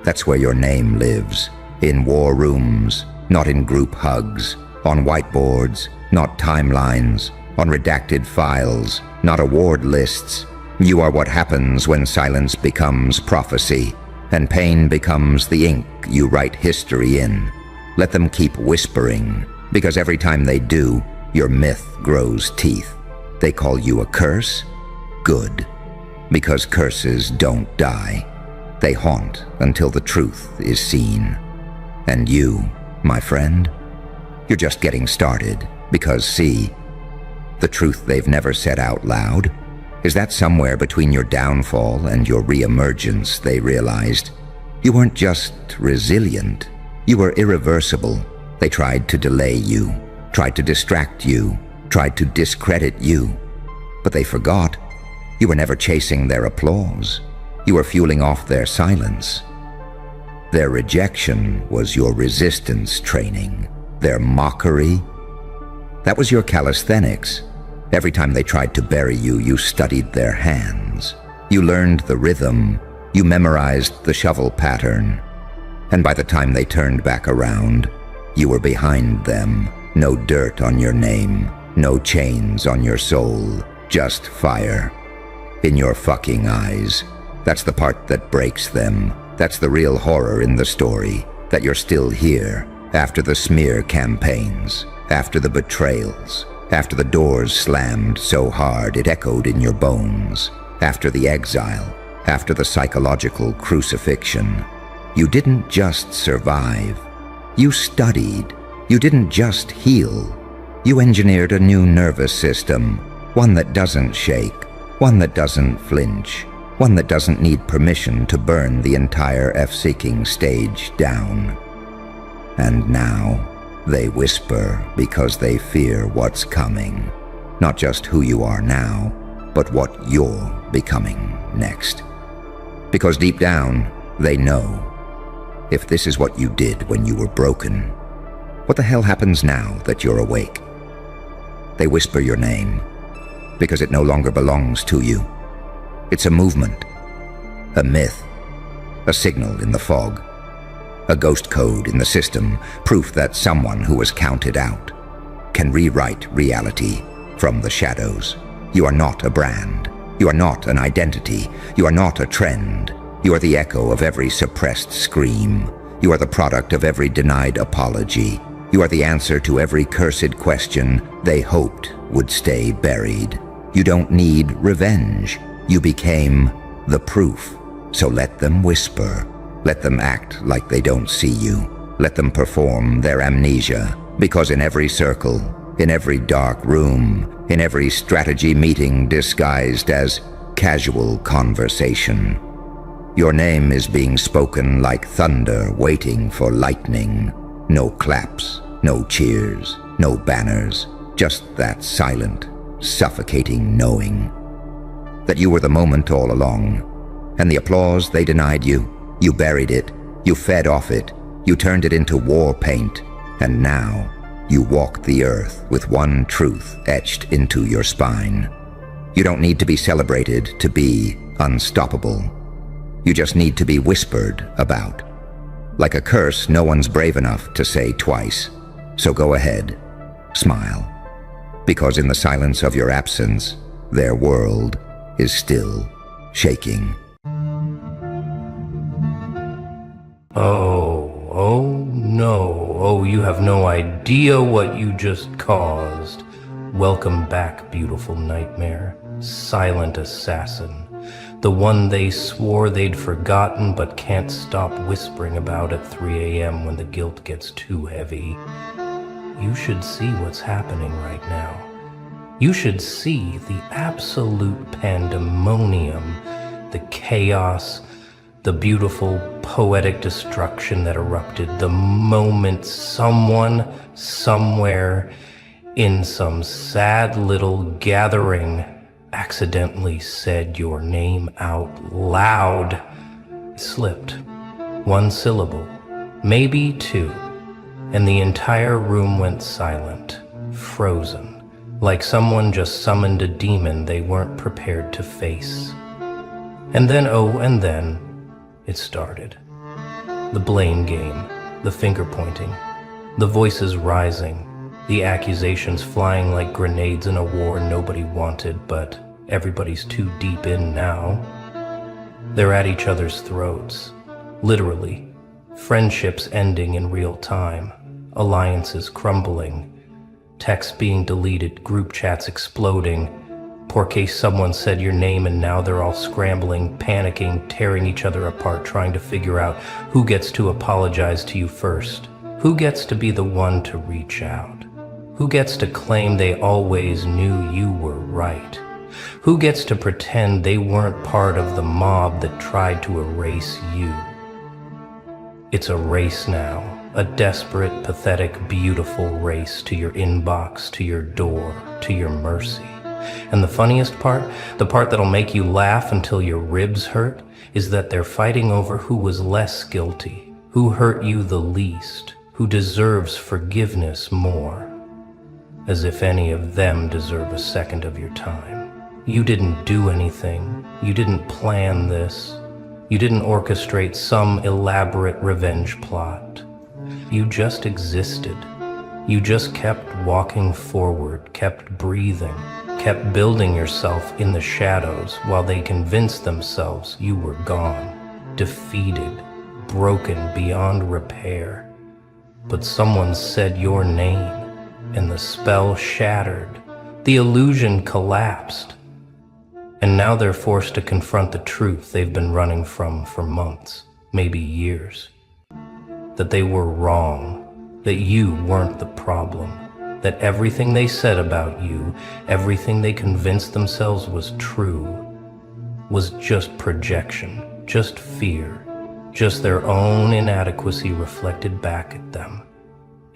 that's where your name lives. In war rooms, not in group hugs, on whiteboards, not timelines, on redacted files, not award lists. You are what happens when silence becomes prophecy, and pain becomes the ink you write history in. Let them keep whispering, because every time they do, your myth grows teeth. They call you a curse? Good. Because curses don't die. They haunt until the truth is seen. And you, my friend, you're just getting started, because see, the truth they've never said out loud is that somewhere between your downfall and your re-emergence they realized you weren't just resilient, you were irreversible. They tried to delay you, tried to distract you, tried to discredit you. But they forgot you were never chasing their applause. You were fueling off their silence. Their rejection was your resistance training. Their mockery, that was your calisthenics. Every time they tried to bury you, you studied their hands. You learned the rhythm. You memorized the shovel pattern. And by the time they turned back around, you were behind them. No dirt on your name, no chains on your soul, just fire in your fucking eyes. That's the part that breaks them. That's the real horror in the story, that you're still here after the smear campaigns, after the betrayals, after the doors slammed so hard it echoed in your bones, after the exile, after the psychological crucifixion. You didn't just survive. You studied. You didn't just heal. You engineered a new nervous system, one that doesn't shake, one that doesn't flinch, one that doesn't need permission to burn the entire F-seeking stage down. And now, they whisper because they fear what's coming. Not just who you are now, but what you're becoming next. Because deep down, they know. If this is what you did when you were broken, what the hell happens now that you're awake? They whisper your name because it no longer belongs to you. It's a movement, a myth, a signal in the fog, a ghost code in the system, proof that someone who was counted out can rewrite reality from the shadows. You are not a brand. You are not an identity. You are not a trend. You are the echo of every suppressed scream. You are the product of every denied apology. You are the answer to every cursed question they hoped would stay buried. You don't need revenge. You became the proof. So let them whisper. Let them act like they don't see you. Let them perform their amnesia. Because in every circle, in every dark room, in every strategy meeting disguised as casual conversation, your name is being spoken like thunder waiting for lightning. No claps, no cheers, no banners, just that silent, suffocating knowing that you were the moment all along. And the applause they denied you, you buried it, you fed off it, you turned it into war paint, and now you walk the earth with one truth etched into your spine. You don't need to be celebrated to be unstoppable. You just need to be whispered about. Like a curse no one's brave enough to say twice. So go ahead, smile. Because in the silence of your absence, their world is still shaking. Oh no. Oh, you have no idea what you just caused. Welcome back, beautiful nightmare. Silent assassin. The one they swore they'd forgotten but can't stop whispering about at 3 a.m. when the guilt gets too heavy. You should see what's happening right now. You should see the absolute pandemonium, the chaos, the beautiful poetic destruction that erupted the moment someone, somewhere, in some sad little gathering accidentally said your name out loud. It slipped. One syllable, maybe two, and the entire room went silent, frozen, like someone just summoned a demon they weren't prepared to face. And then, and then, it started. The blame game, the finger pointing, The voices rising, the accusations flying like grenades in a war nobody wanted, but everybody's too deep in now. They're at each other's throats, literally. Friendships ending in real time, alliances crumbling, texts being deleted, group chats exploding, porque someone said your name and now they're all scrambling, panicking, tearing each other apart, trying to figure out who gets to apologize to you first, who gets to be the one to reach out, who gets to claim they always knew you were right, who gets to pretend they weren't part of the mob that tried to erase you. It's a race now, a desperate, pathetic, beautiful race to your inbox, to your door, to your mercy. And the funniest part, the part that'll make you laugh until your ribs hurt, is that they're fighting over who was less guilty, who hurt you the least, who deserves forgiveness more. As if any of them deserve a second of your time. You didn't do anything. You didn't plan this. You didn't orchestrate some elaborate revenge plot. You just existed. You just kept walking forward, kept breathing, kept building yourself in the shadows while they convinced themselves you were gone, defeated, broken beyond repair. But someone said your name, and the spell shattered. The illusion collapsed. And now they're forced to confront the truth they've been running from for months, maybe years. That they were wrong, that you weren't the problem, that everything they said about you, everything they convinced themselves was true, was just projection, just fear, just their own inadequacy reflected back at them.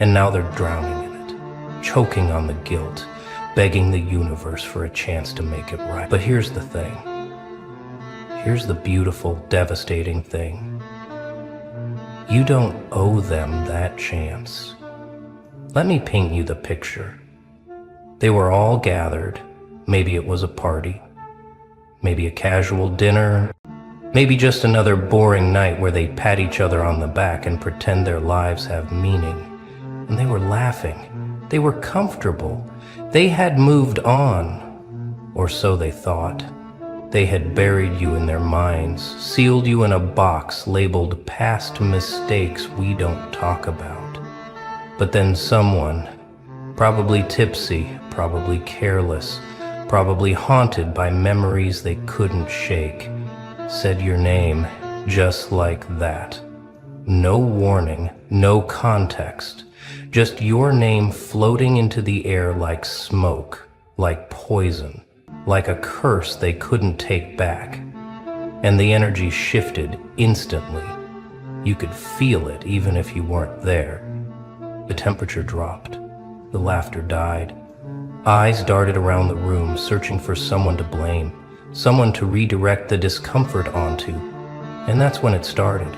And now they're drowning in it, choking on the guilt, begging the universe for a chance to make it right. But here's the thing. Here's the beautiful, devastating thing. You don't owe them that chance. Let me paint you the picture. They were all gathered. Maybe it was a party. Maybe a casual dinner. Maybe just another boring night where they pat each other on the back and pretend their lives have meaning. And they were laughing. They were comfortable. They had moved on, or so they thought. They had buried you in their minds, sealed you in a box labeled past mistakes we don't talk about. But then someone, probably tipsy, probably careless, probably haunted by memories they couldn't shake, said your name just like that. No warning, no context. Just your name floating into the air like smoke, like poison, like a curse they couldn't take back. And the energy shifted instantly. You could feel it even if you weren't there. The temperature dropped. The laughter died. Eyes darted around the room, searching for someone to blame, someone to redirect the discomfort onto. And that's when it started.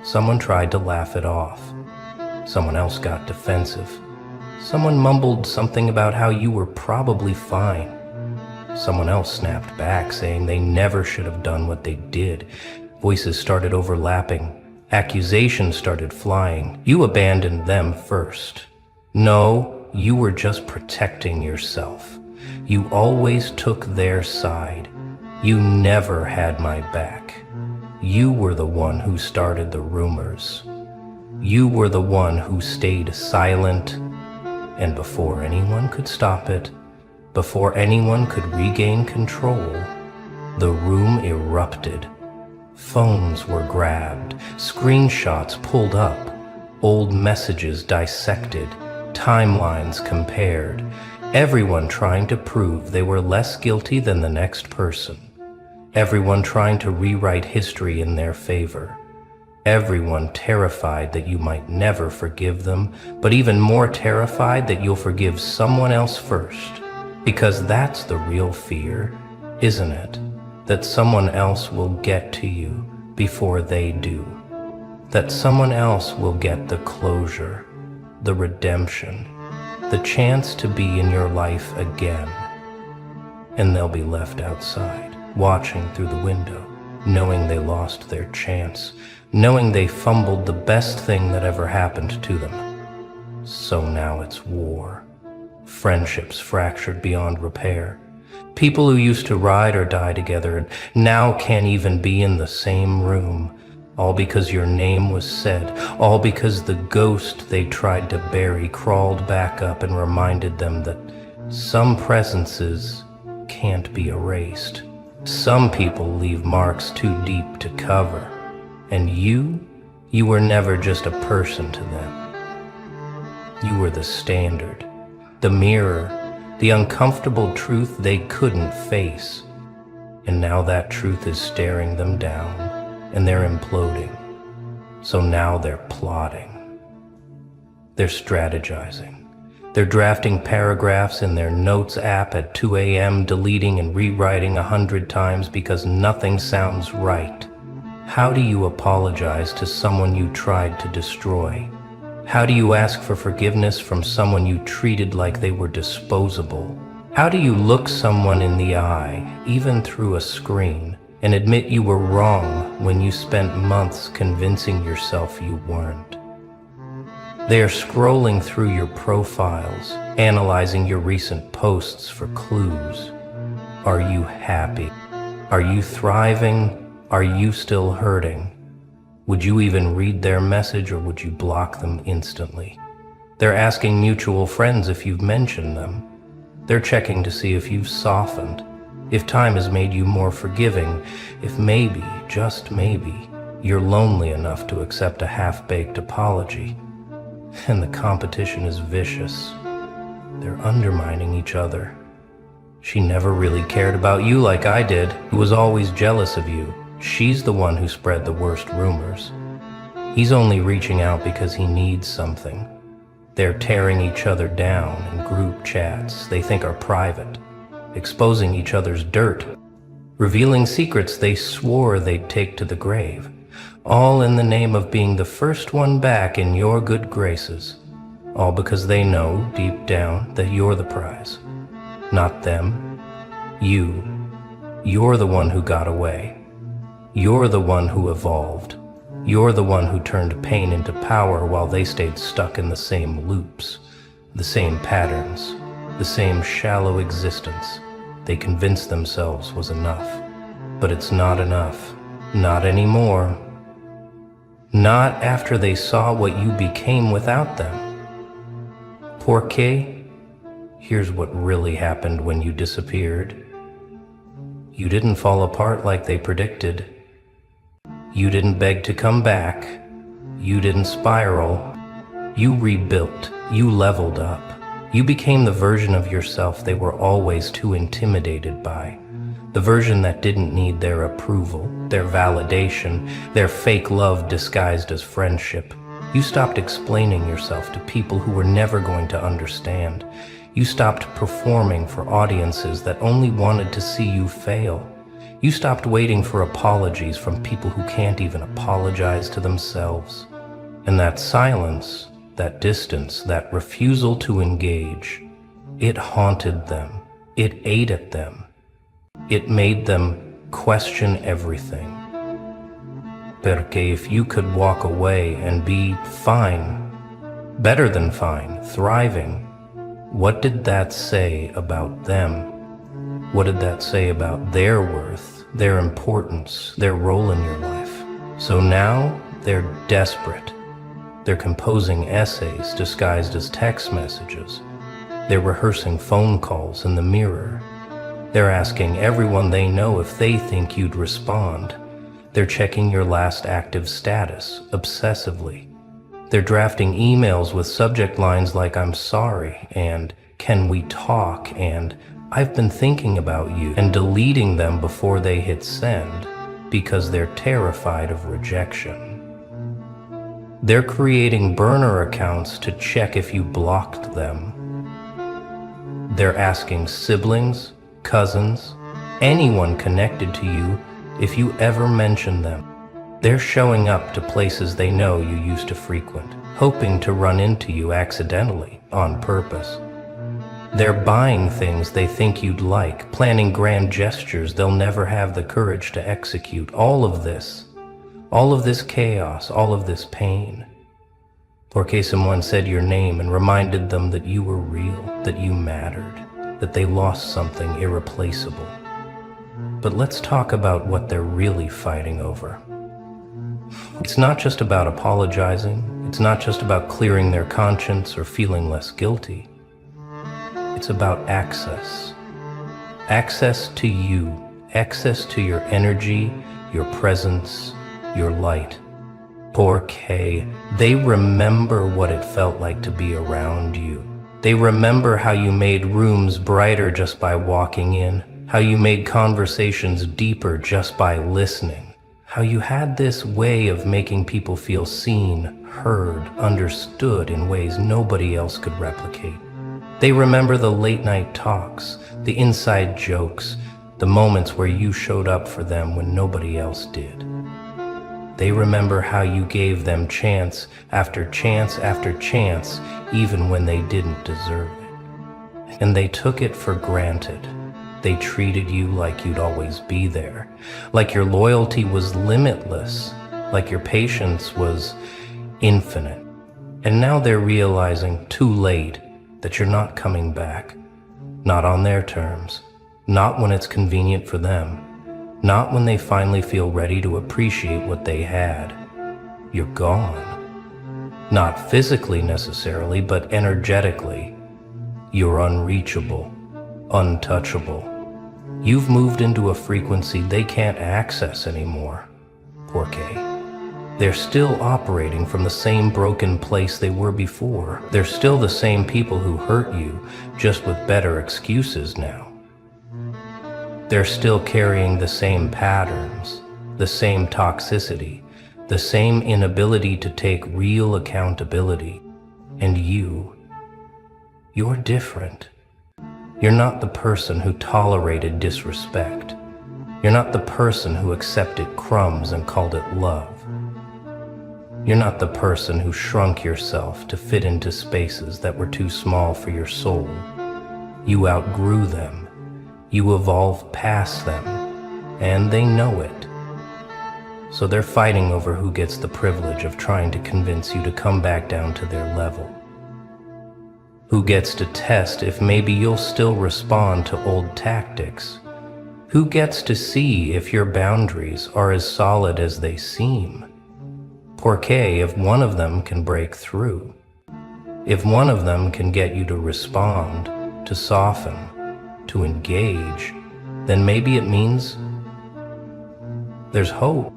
Someone tried to laugh it off. Someone else got defensive. Someone mumbled something about how you were probably fine. Someone else snapped back, saying they never should have done what they did. Voices started overlapping. Accusations started flying. You abandoned them first. No, you were just protecting yourself. You always took their side. You never had my back. You were the one who started the rumors. You were the one who stayed silent, and before anyone could stop it, before anyone could regain control, the room erupted. Phones were grabbed, screenshots pulled up, old messages dissected, timelines compared, everyone trying to prove they were less guilty than the next person, everyone trying to rewrite history in their favor. Everyone terrified that you might never forgive them, but even more terrified that you'll forgive someone else first. Because that's the real fear, isn't it? That someone else will get to you before they do. That someone else will get the closure, the redemption, the chance to be in your life again. And they'll be left outside, watching through the window, knowing they lost their chance, knowing they fumbled the best thing that ever happened to them. So now it's war. Friendships fractured beyond repair. People who used to ride or die together now can't even be in the same room. All because your name was said. All because the ghost they tried to bury crawled back up and reminded them that some presences can't be erased. Some people leave marks too deep to cover. And you were never just a person to them. You were the standard, the mirror, the uncomfortable truth they couldn't face. And now that truth is staring them down, and they're imploding. So now they're plotting. They're strategizing. They're drafting paragraphs in their notes app at 2 a.m., deleting and rewriting 100 times because nothing sounds right. How do you apologize to someone you tried to destroy? How do you ask for forgiveness from someone you treated like they were disposable? How do you look someone in the eye, even through a screen, and admit you were wrong when you spent months convincing yourself you weren't? They are scrolling through your profiles, analyzing your recent posts for clues. Are you happy? Are you thriving? Are you still hurting? Would you even read their message, or would you block them instantly? They're asking mutual friends if you've mentioned them. They're checking to see if you've softened, if time has made you more forgiving, if maybe, just maybe, you're lonely enough to accept a half-baked apology. And the competition is vicious. They're undermining each other. She never really cared about you like I did, who was always jealous of you. She's the one who spread the worst rumors. He's only reaching out because he needs something. They're tearing each other down in group chats they think are private, exposing each other's dirt, revealing secrets they swore they'd take to the grave, all in the name of being the first one back in your good graces, all because they know deep down that you're the prize, not them. You're the one who got away. You're the one who evolved. You're the one who turned pain into power while they stayed stuck in the same loops, the same patterns, the same shallow existence they convinced themselves was enough. But it's not enough. Not anymore. Not after they saw what you became without them. Porque? Here's what really happened when you disappeared. You didn't fall apart like they predicted. You didn't beg to come back. You didn't spiral. You rebuilt. You leveled up. You became the version of yourself they were always too intimidated by. The version that didn't need their approval, their validation, their fake love disguised as friendship. You stopped explaining yourself to people who were never going to understand. You stopped performing for audiences that only wanted to see you fail. You stopped waiting for apologies from people who can't even apologize to themselves. And that silence, that distance, that refusal to engage, it haunted them. It ate at them. It made them question everything. Porque if you could walk away and be fine, better than fine, thriving, what did that say about them? What did that say about their worth, their importance, their role in your life? So now they're desperate. They're composing essays disguised as text messages. They're rehearsing phone calls in the mirror. They're asking everyone they know if they think you'd respond. They're checking your last active status obsessively. They're drafting emails with subject lines like "I'm sorry" and "Can we talk?" and "I've been thinking about you," and deleting them before they hit send because they're terrified of rejection. They're creating burner accounts to check if you blocked them. They're asking siblings, cousins, anyone connected to you if you ever mention them. They're showing up to places they know you used to frequent, hoping to run into you accidentally, on purpose. They're buying things they think you'd like, planning grand gestures they'll never have the courage to execute. All of this chaos, all of this pain. Porque someone said your name and reminded them that you were real, that you mattered, that they lost something irreplaceable. But let's talk about what they're really fighting over. It's not just about apologizing. It's not just about clearing their conscience or feeling less guilty. It's about access. Access to you, access to your energy, your presence, your light. Porque they remember what it felt like to be around you. They remember how you made rooms brighter just by walking in, how you made conversations deeper just by listening, how you had this way of making people feel seen, heard, understood in ways nobody else could replicate. They remember the late night talks, the inside jokes, the moments where you showed up for them when nobody else did. They remember how you gave them chance after chance after chance, even when they didn't deserve it. And they took it for granted. They treated you like you'd always be there, like your loyalty was limitless, like your patience was infinite. And now they're realizing too late that you're not coming back, not on their terms, not when it's convenient for them, not when they finally feel ready to appreciate what they had. You're gone. Not physically necessarily, but energetically. You're unreachable, untouchable. You've moved into a frequency they can't access anymore. Porque they're still operating from the same broken place they were before. They're still the same people who hurt you, just with better excuses now. They're still carrying the same patterns, the same toxicity, the same inability to take real accountability. And you're different. You're not the person who tolerated disrespect. You're not the person who accepted crumbs and called it love. You're not the person who shrunk yourself to fit into spaces that were too small for your soul. You outgrew them. You evolved past them, and they know it. So they're fighting over who gets the privilege of trying to convince you to come back down to their level. Who gets to test if maybe you'll still respond to old tactics? Who gets to see if your boundaries are as solid as they seem? Porque if one of them can break through, if one of them can get you to respond, to soften, to engage, then maybe it means there's hope.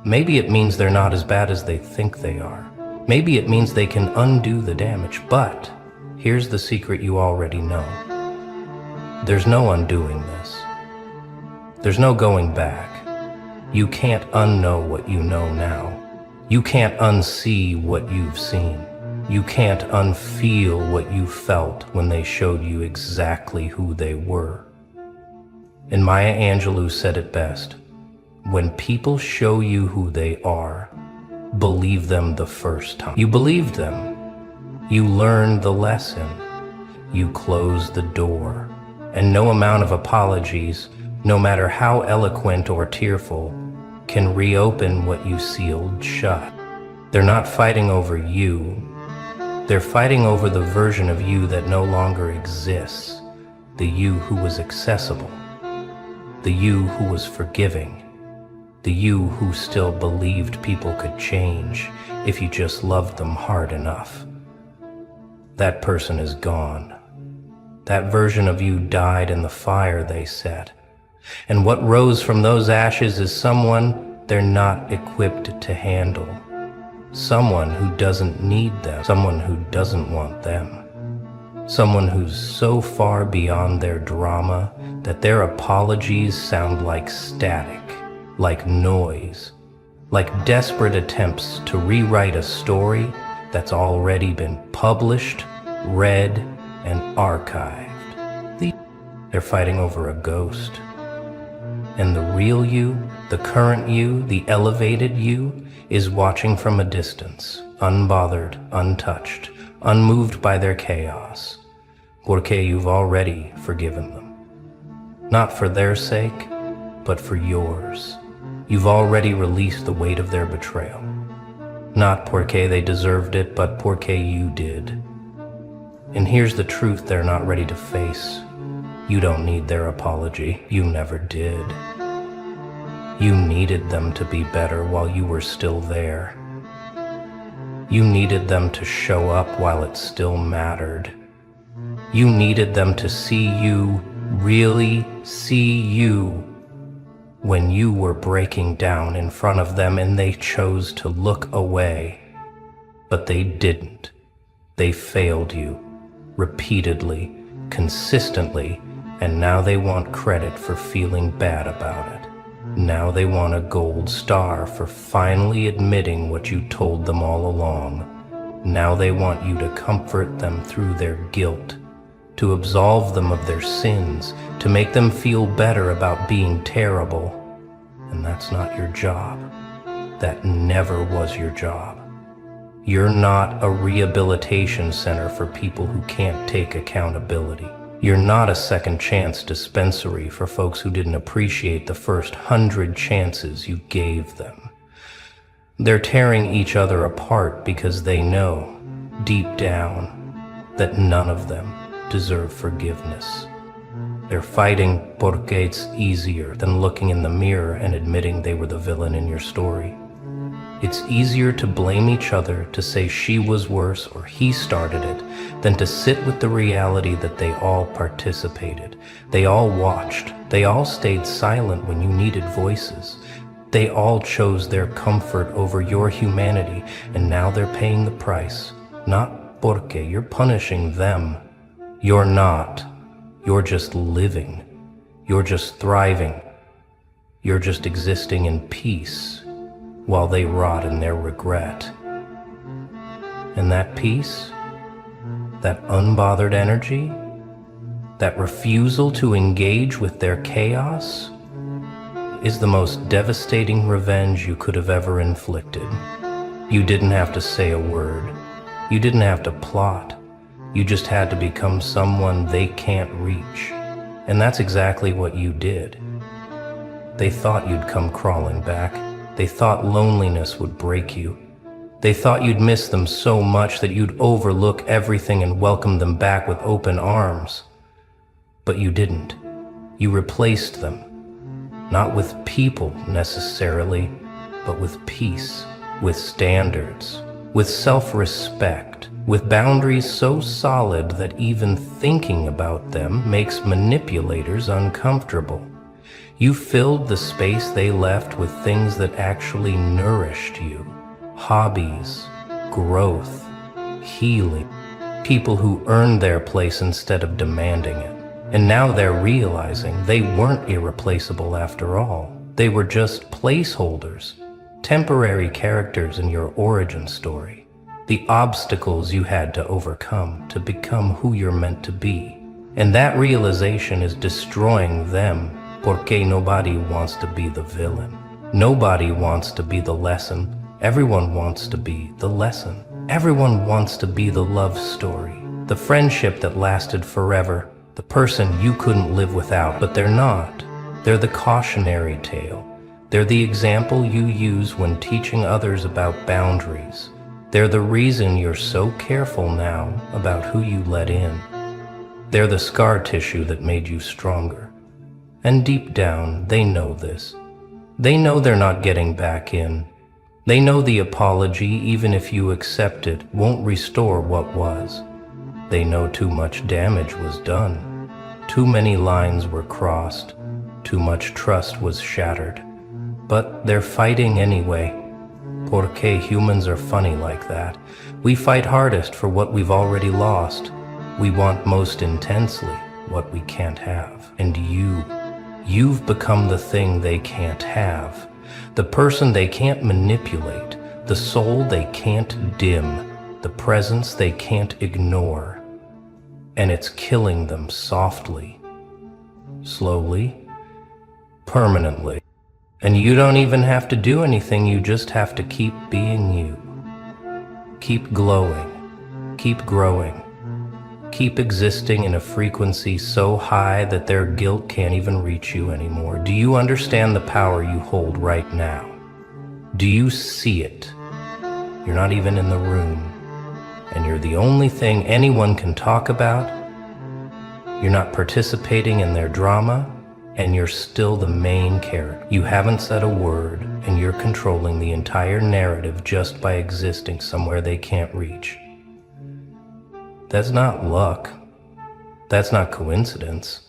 Maybe it means they're not as bad as they think they are. Maybe it means they can undo the damage, but here's the secret you already know. There's no undoing this. There's no going back. You can't unknow what you know now. You can't unsee what you've seen. You can't unfeel what you felt when they showed you exactly who they were. And Maya Angelou said it best. When people show you who they are, believe them the first time. You believed them. You learned the lesson. You closed the door. And no amount of apologies, no matter how eloquent or tearful, can reopen what you sealed shut. They're not fighting over you. They're fighting over the version of you that no longer exists, the you who was accessible, the you who was forgiving, the you who still believed people could change if you just loved them hard enough. That person is gone. That version of you died in the fire they set. And what rose from those ashes is someone they're not equipped to handle. Someone who doesn't need them. Someone who doesn't want them. Someone who's so far beyond their drama that their apologies sound like static, like noise, like desperate attempts to rewrite a story that's already been published, read, and archived. They're fighting over a ghost. And the real you, the current you, the elevated you, is watching from a distance, unbothered, untouched, unmoved by their chaos. Porque you've already forgiven them. Not for their sake, but for yours. You've already released the weight of their betrayal. Not porque they deserved it, but porque you did. And here's the truth they're not ready to face. You don't need their apology. You never did. You needed them to be better while you were still there. You needed them to show up while it still mattered. You needed them to see you, really see you, when you were breaking down in front of them and they chose to look away. But they didn't. They failed you, repeatedly, consistently, and now they want credit for feeling bad about it. Now they want a gold star for finally admitting what you told them all along. Now they want you to comfort them through their guilt, to absolve them of their sins, to make them feel better about being terrible. And that's not your job. That never was your job. You're not a rehabilitation center for people who can't take accountability. You're not a second chance dispensary for folks who didn't appreciate the first 100 chances you gave them. They're tearing each other apart because they know, deep down, that none of them deserve forgiveness. They're fighting porque it's easier than looking in the mirror and admitting they were the villain in your story. It's easier to blame each other, to say she was worse or he started it, than to sit with the reality that they all participated. They all watched. They all stayed silent when you needed voices. They all chose their comfort over your humanity, and now they're paying the price. Not porque you're punishing them. You're not. You're just living. You're just thriving. You're just existing in peace while they rot in their regret. And that peace, that unbothered energy, that refusal to engage with their chaos, is the most devastating revenge you could have ever inflicted. You didn't have to say a word. You didn't have to plot. You just had to become someone they can't reach. And that's exactly what you did. They thought you'd come crawling back. They thought loneliness would break you. They thought you'd miss them so much that you'd overlook everything and welcome them back with open arms. But you didn't. You replaced them. Not with people necessarily, but with peace, with standards, with self-respect, with boundaries so solid that even thinking about them makes manipulators uncomfortable. You filled the space they left with things that actually nourished you. Hobbies, growth, healing. People who earned their place instead of demanding it. And now they're realizing they weren't irreplaceable after all. They were just placeholders, temporary characters in your origin story. The obstacles you had to overcome to become who you're meant to be. And that realization is destroying them. Porque nobody wants to be the villain. Nobody wants to be the lesson. Everyone wants to be the lesson. Everyone wants to be the love story. The friendship that lasted forever. The person you couldn't live without, but they're not. They're the cautionary tale. They're the example you use when teaching others about boundaries. They're the reason you're so careful now about who you let in. They're the scar tissue that made you stronger. And deep down, they know this. They know they're not getting back in. They know the apology, even if you accept it, won't restore what was. They know too much damage was done. Too many lines were crossed. Too much trust was shattered. But they're fighting anyway. Porque humans are funny like that. We fight hardest for what we've already lost. We want most intensely what we can't have. And you've become the thing they can't have. The person they can't manipulate. The soul they can't dim. The presence they can't ignore. And it's killing them softly, slowly, permanently. And you don't even have to do anything, you just have to keep being you. Keep glowing, keep growing, keep existing in a frequency so high that their guilt can't even reach you anymore. Do you understand the power you hold right now? Do you see it? You're not even in the room. And you're the only thing anyone can talk about. You're not participating in their drama, and you're still the main character. You haven't said a word, and you're controlling the entire narrative just by existing somewhere they can't reach. That's not luck. That's not coincidence.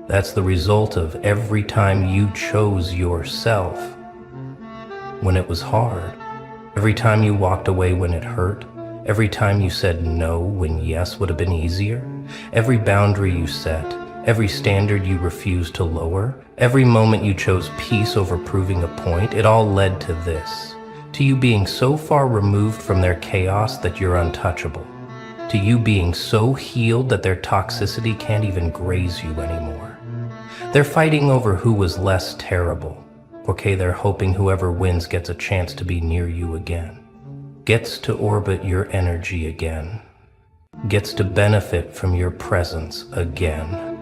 That's the result of every time you chose yourself when it was hard. Every time you walked away when it hurt. Every time you said no when yes would have been easier. Every boundary you set. Every standard you refused to lower. Every moment you chose peace over proving a point. It all led to this. To you being so far removed from their chaos that you're untouchable. To you being so healed that their toxicity can't even graze you anymore. They're fighting over who was less terrible. Okay, they're hoping whoever wins gets a chance to be near you again. Gets to orbit your energy again. Gets to benefit from your presence again.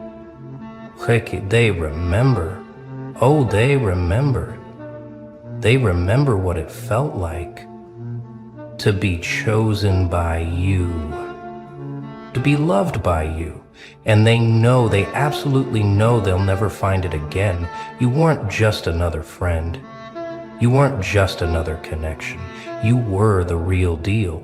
They remember. Oh, they remember. They remember what it felt like to be chosen by you. To be loved by you. And they absolutely know they'll never find it again. You weren't just another friend. You weren't just another connection. You were the real deal.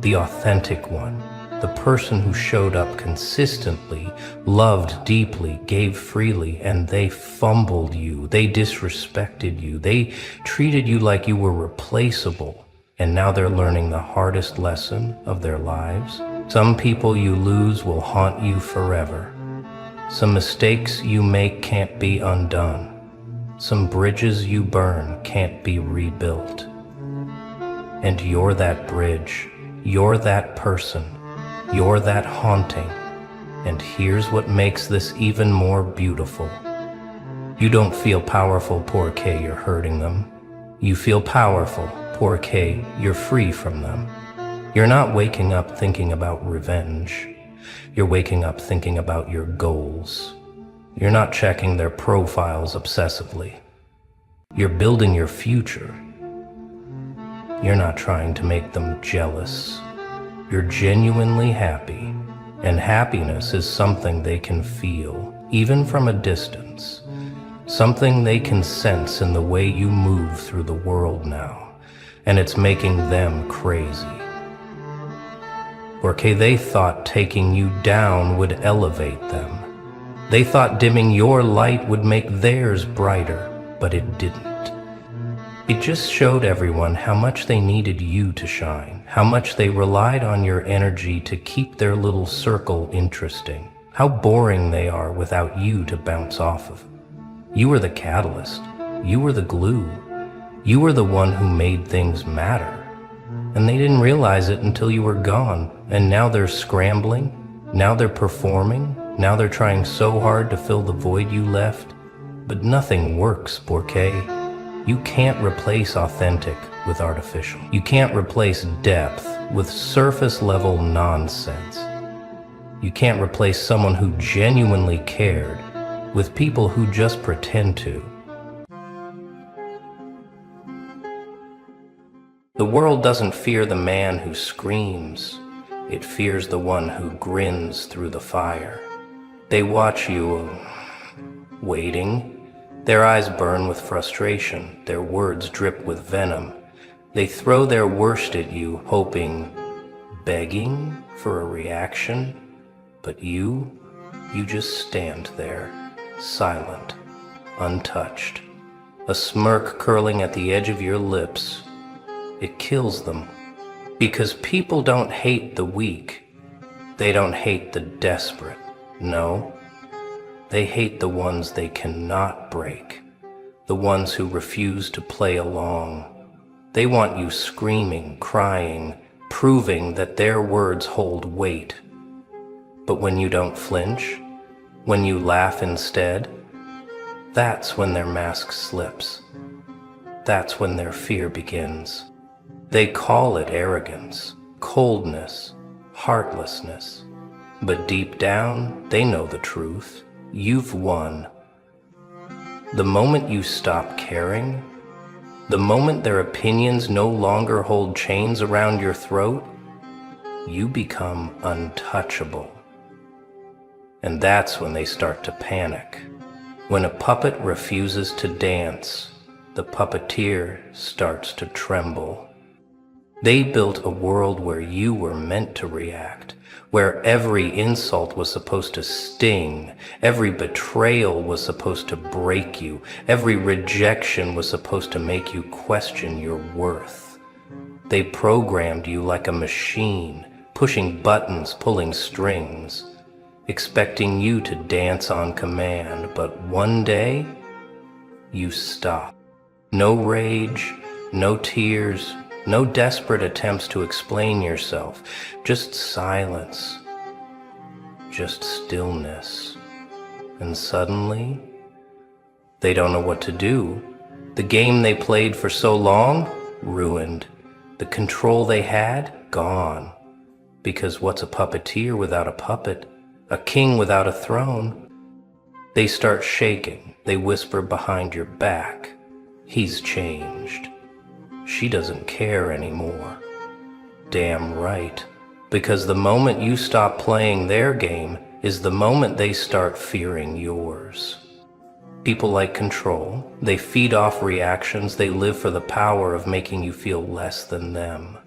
The authentic one. The person who showed up consistently, loved deeply, gave freely, and they fumbled you. They disrespected you. They treated you like you were replaceable. And now they're learning the hardest lesson of their lives. Some people you lose will haunt you forever. Some mistakes you make can't be undone. Some bridges you burn can't be rebuilt. And you're that bridge. You're that person. You're that haunting. And here's what makes this even more beautiful. You don't feel powerful, poor K, you're hurting them. You feel powerful, poor K, you're free from them. You're not waking up thinking about revenge. You're waking up thinking about your goals. You're not checking their profiles obsessively. You're building your future. You're not trying to make them jealous. You're genuinely happy, and happiness is something they can feel, even from a distance. Something they can sense in the way you move through the world now, and it's making them crazy. Okay, they thought taking you down would elevate them. They thought dimming your light would make theirs brighter, but it didn't. It just showed everyone how much they needed you to shine, how much they relied on your energy to keep their little circle interesting, how boring they are without you to bounce off of. You were the catalyst. You were the glue. You were the one who made things matter. And they didn't realize it until you were gone. And now they're scrambling. Now they're performing. Now they're trying so hard to fill the void you left. But nothing works, Borquet. You can't replace authentic with artificial. You can't replace depth with surface-level nonsense. You can't replace someone who genuinely cared with people who just pretend to. The world doesn't fear the man who screams. It fears the one who grins through the fire. They watch you, waiting. Their eyes burn with frustration. Their words drip with venom. They throw their worst at you, hoping, begging for a reaction. But you just stand there, silent, untouched. A smirk curling at the edge of your lips. It kills them. Because people don't hate the weak. They don't hate the desperate. No. They hate the ones they cannot break. The ones who refuse to play along. They want you screaming, crying, proving that their words hold weight. But when you don't flinch, when you laugh instead, that's when their mask slips. That's when their fear begins. They call it arrogance, coldness, heartlessness. But deep down, they know the truth. You've won. The moment you stop caring, The moment their opinions no longer hold chains around your throat, you become untouchable. And that's when they start to panic. When a puppet refuses to dance, the puppeteer starts to tremble. They built a world where you were meant to react, where every insult was supposed to sting, every betrayal was supposed to break you, every rejection was supposed to make you question your worth. They programmed you like a machine, pushing buttons, pulling strings, expecting you to dance on command, but one day, you stop. No rage, no tears, no desperate attempts to explain yourself, just silence, just stillness. And suddenly, they don't know what to do. The game they played for so long, ruined. The control they had, gone. Because what's a puppeteer without a puppet? A king without a throne? They start shaking. They whisper behind your back. He's changed. She doesn't care anymore. Damn right. Because the moment you stop playing their game is the moment they start fearing yours. People like control. They feed off reactions. They live for the power of making you feel less than them.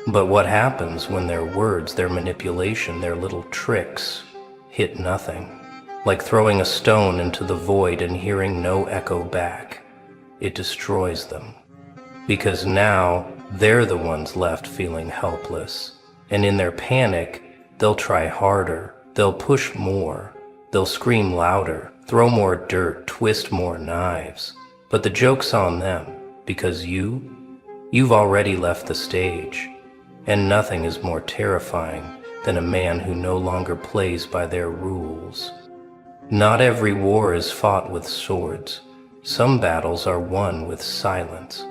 But what happens when their words, their manipulation, their little tricks hit nothing? Like throwing a stone into the void and hearing no echo back. It destroys them. Because now they're the ones left feeling helpless. And in their panic, they'll try harder. They'll push more. They'll scream louder, throw more dirt, twist more knives. But the joke's on them, because you've already left the stage. And nothing is more terrifying than a man who no longer plays by their rules. Not every war is fought with swords. Some battles are won with silence.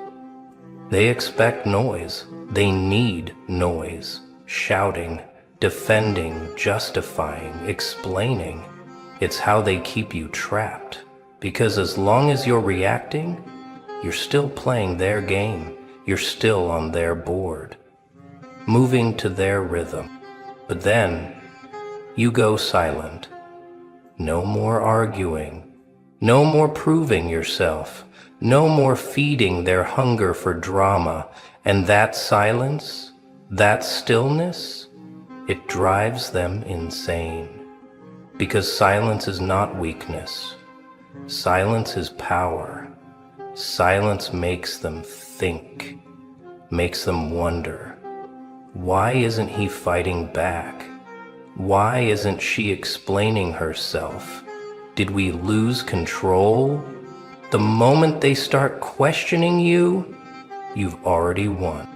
They expect noise. They need noise. Shouting, defending, justifying, explaining. It's how they keep you trapped. Because as long as you're reacting, you're still playing their game. You're still on their board, moving to their rhythm. But then, you go silent. No more arguing. No more proving yourself. No more feeding their hunger for drama. And that silence, that stillness, it drives them insane. Because silence is not weakness. Silence is power. Silence makes them think, makes them wonder. Why isn't he fighting back? Why isn't she explaining herself? Did we lose control? The moment they start questioning you, you've already won.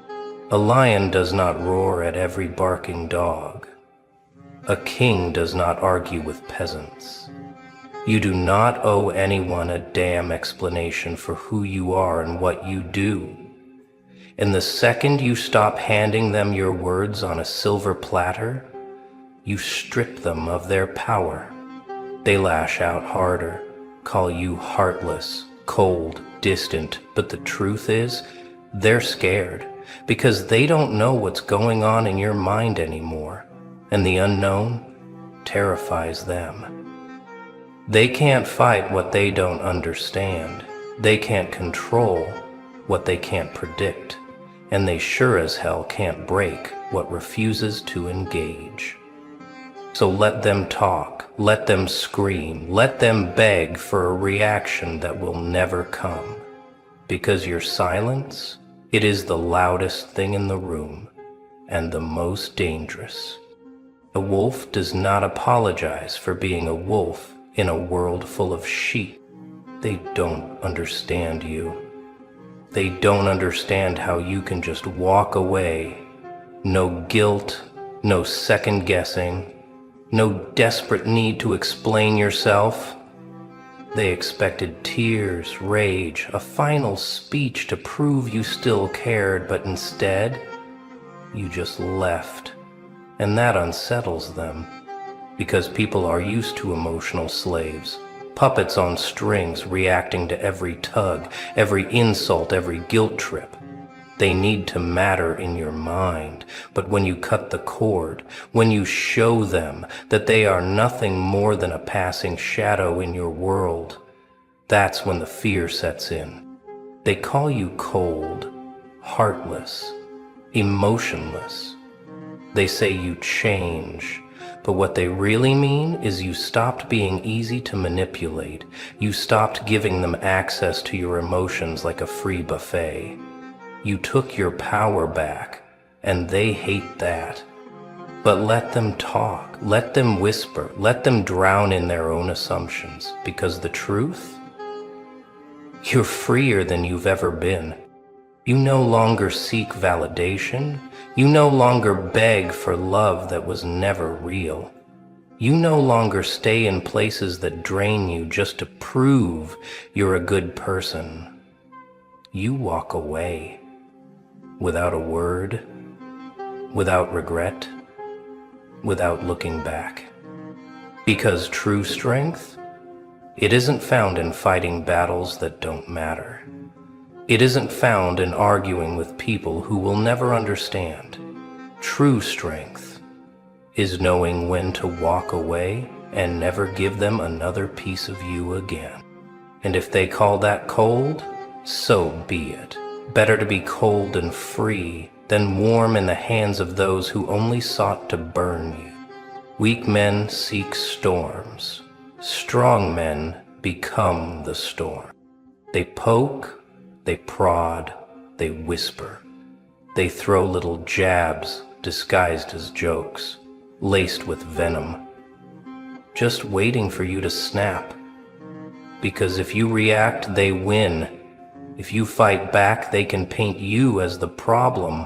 A lion does not roar at every barking dog. A king does not argue with peasants. You do not owe anyone a damn explanation for who you are and what you do. And the second you stop handing them your words on a silver platter, you strip them of their power. They lash out harder, call you heartless, cold, distant, but the truth is, they're scared because they don't know what's going on in your mind anymore, and the unknown terrifies them. They can't fight what they don't understand. They can't control what they can't predict, and they sure as hell can't break what refuses to engage. So let them talk, let them scream, let them beg for a reaction that will never come. Because your silence, it is the loudest thing in the room and the most dangerous. A wolf does not apologize for being a wolf in a world full of sheep. They don't understand you. They don't understand how you can just walk away. No guilt, no second guessing, no desperate need to explain yourself. They expected tears, rage, a final speech to prove you still cared, but instead, you just left. And that unsettles them, because people are used to emotional slaves. puppets on strings reacting to every tug, every insult, every guilt trip. They need to matter in your mind, but when you cut the cord, when you show them that they are nothing more than a passing shadow in your world, that's when the fear sets in. They call you cold, heartless, emotionless. They say you change, but what they really mean is you stopped being easy to manipulate. You stopped giving them access to your emotions like a free buffet. You took your power back, and they hate that. But let them talk, let them whisper, let them drown in their own assumptions, because the truth? You're freer than you've ever been. You no longer seek validation. You no longer beg for love that was never real. You no longer stay in places that drain you just to prove you're a good person. You walk away. Without a word, without regret, without looking back. Because true strength, it isn't found in fighting battles that don't matter. It isn't found in arguing with people who will never understand. True strength is knowing when to walk away and never give them another piece of you again. And if they call that cold, so be it. Better to be cold and free than warm in the hands of those who only sought to burn you. Weak men seek storms. Strong men become the storm. They poke, they prod, they whisper. They throw little jabs disguised as jokes, laced with venom, just waiting for you to snap. Because if you react, they win. If you fight back, they can paint you as the problem.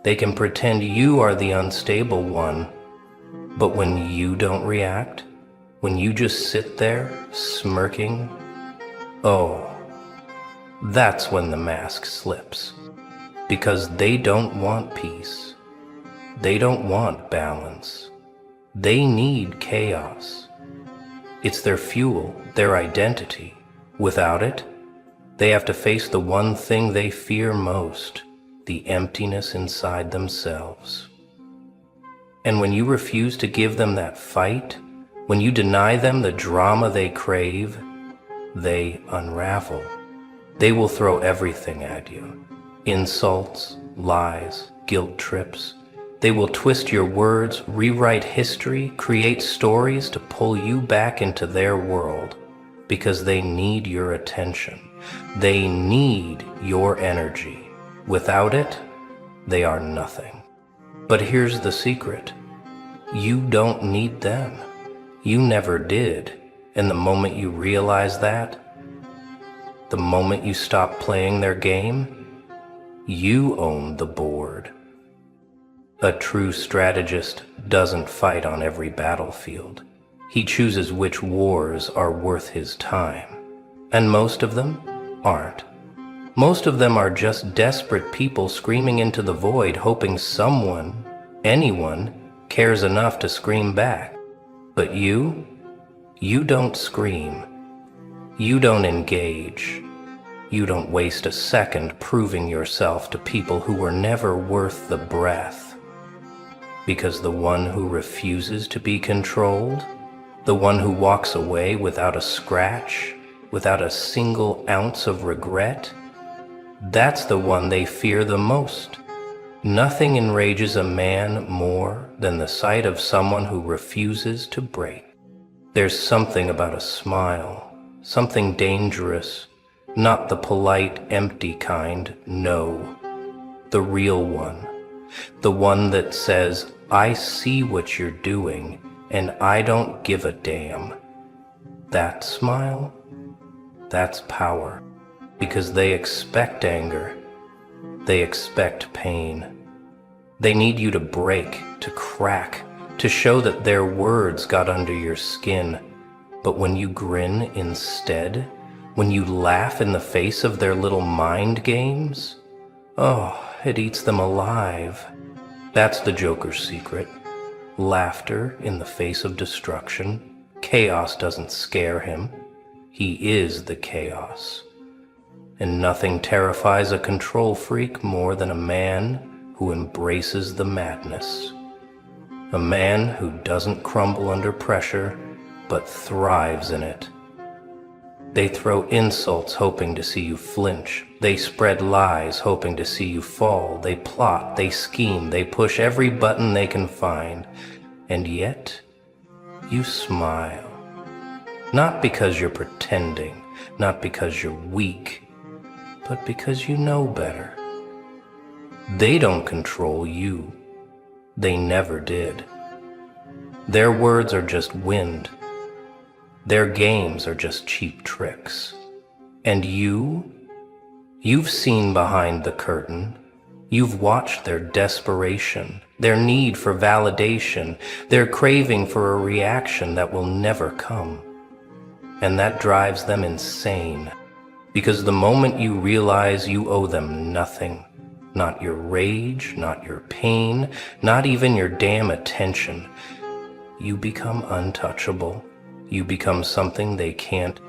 They can pretend you are the unstable one. But when you don't react, when you just sit there, smirking, oh, that's when the mask slips. Because they don't want peace. They don't want balance. They need chaos. It's their fuel, their identity. Without it, they have to face the one thing they fear most, the emptiness inside themselves. And when you refuse to give them that fight, when you deny them the drama they crave, they unravel. They will throw everything at you. Insults, lies, guilt trips. They will twist your words, rewrite history, create stories to pull you back into their world, because they need your attention. They need your energy. Without it, they are nothing. But here's the secret. You don't need them. You never did. And the moment you realize that, the moment you stop playing their game, you own the board. A true strategist doesn't fight on every battlefield. He chooses which wars are worth his time. And most of them aren't. Most of them are just desperate people screaming into the void, hoping someone, anyone, cares enough to scream back. But you don't scream. You don't engage. You don't waste a second proving yourself to people who were never worth the breath. Because the one who refuses to be controlled, the one who walks away without a scratch, without a single ounce of regret, that's the one they fear the most. Nothing enrages a man more than the sight of someone who refuses to break. There's something about a smile, something dangerous, not the polite, empty kind, no, the real one. The one that says, I see what you're doing, and I don't give a damn. That smile, that's power, because they expect anger. They expect pain. They need you to break, to crack, to show that their words got under your skin. But when you grin instead, when you laugh in the face of their little mind games, oh, it eats them alive. That's the Joker's secret. Laughter in the face of destruction, Chaos doesn't scare him. He is the chaos. And nothing terrifies a control freak more than a man who embraces the madness. A man who doesn't crumble under pressure, but thrives in it. They throw insults hoping to see you flinch. They spread lies hoping to see you fall. They plot, they scheme, they push every button they can find. And yet, you smile. Not because you're pretending, not because you're weak, but because you know better. They don't control you. They never did. Their words are just wind. Their games are just cheap tricks. And you've seen behind the curtain. You've watched their desperation, their need for validation, their craving for a reaction that will never come. And that drives them insane. Because the moment you realize you owe them nothing, not your rage, not your pain, not even your damn attention, you become untouchable. You become something they can't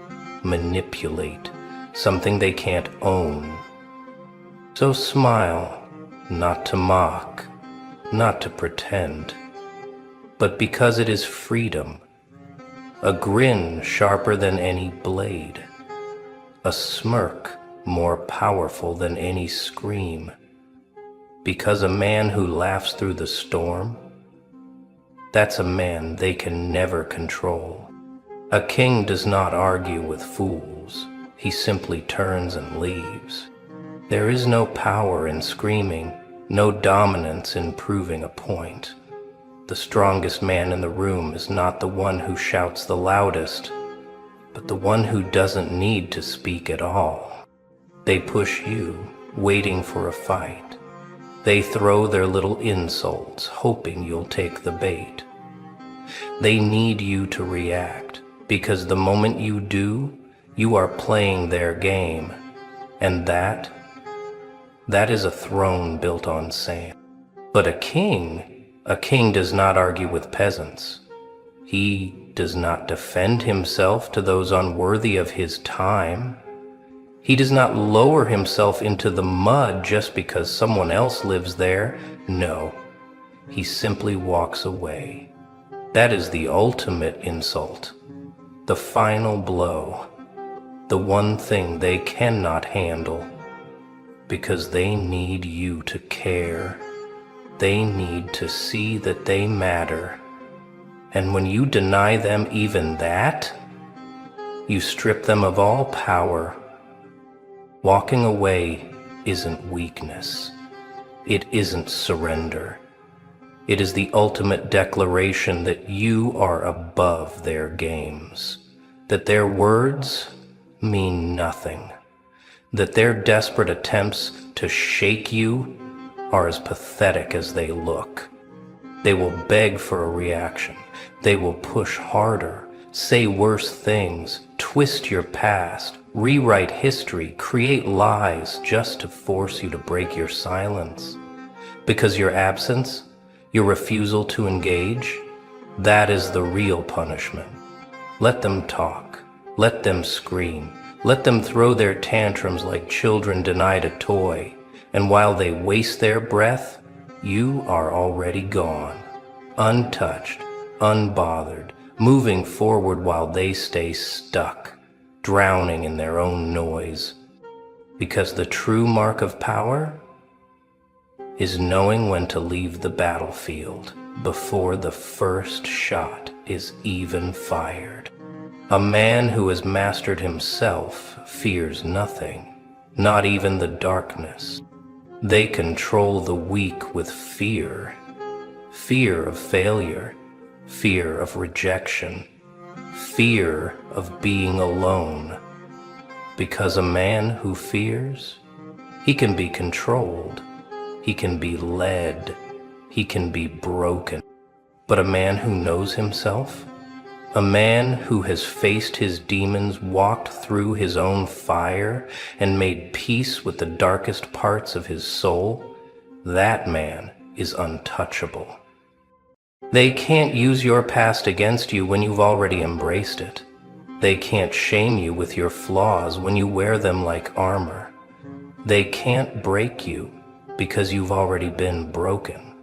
manipulate, something they can't own. So smile, not to mock, not to pretend, but because it is freedom, a grin sharper than any blade, a smirk more powerful than any scream, because a man who laughs through the storm, that's a man they can never control. A king does not argue with fools. He simply turns and leaves. There is no power in screaming, no dominance in proving a point. The strongest man in the room is not the one who shouts the loudest, but the one who doesn't need to speak at all. They push you, waiting for a fight. They throw their little insults, hoping you'll take the bait. They need you to react, because the moment you do, you are playing their game, and that is a throne built on sand. But a king does not argue with peasants. He does not defend himself to those unworthy of his time. He does not lower himself into the mud just because someone else lives there. No, he simply walks away. That is the ultimate insult. The final blow, the one thing they cannot handle, because they need you to care. They need to see that they matter. And when you deny them even that, you strip them of all power. Walking away isn't weakness. It isn't surrender. It is the ultimate declaration that you are above their games, that their words mean nothing, that their desperate attempts to shake you are as pathetic as they look. They will beg for a reaction. They will push harder, say worse things, twist your past, rewrite history, create lies just to force you to break your silence. Because your absence, your refusal to engage, that is the real punishment. Let them talk. Let them scream. Let them throw their tantrums like children denied a toy. And while they waste their breath, you are already gone, untouched, unbothered, moving forward while they stay stuck, drowning in their own noise. Because the true mark of power is knowing when to leave the battlefield before the first shot is even fired. A man who has mastered himself fears nothing, not even the darkness. They control the weak with fear. Fear of failure, fear of rejection, fear of being alone. Because a man who fears, he can be controlled. He can be led, he can be broken. But a man who knows himself, a man who has faced his demons, walked through his own fire, and made peace with the darkest parts of his soul, that man is untouchable. They can't use your past against you when you've already embraced it. They can't shame you with your flaws when you wear them like armor. They can't break you because you've already been broken,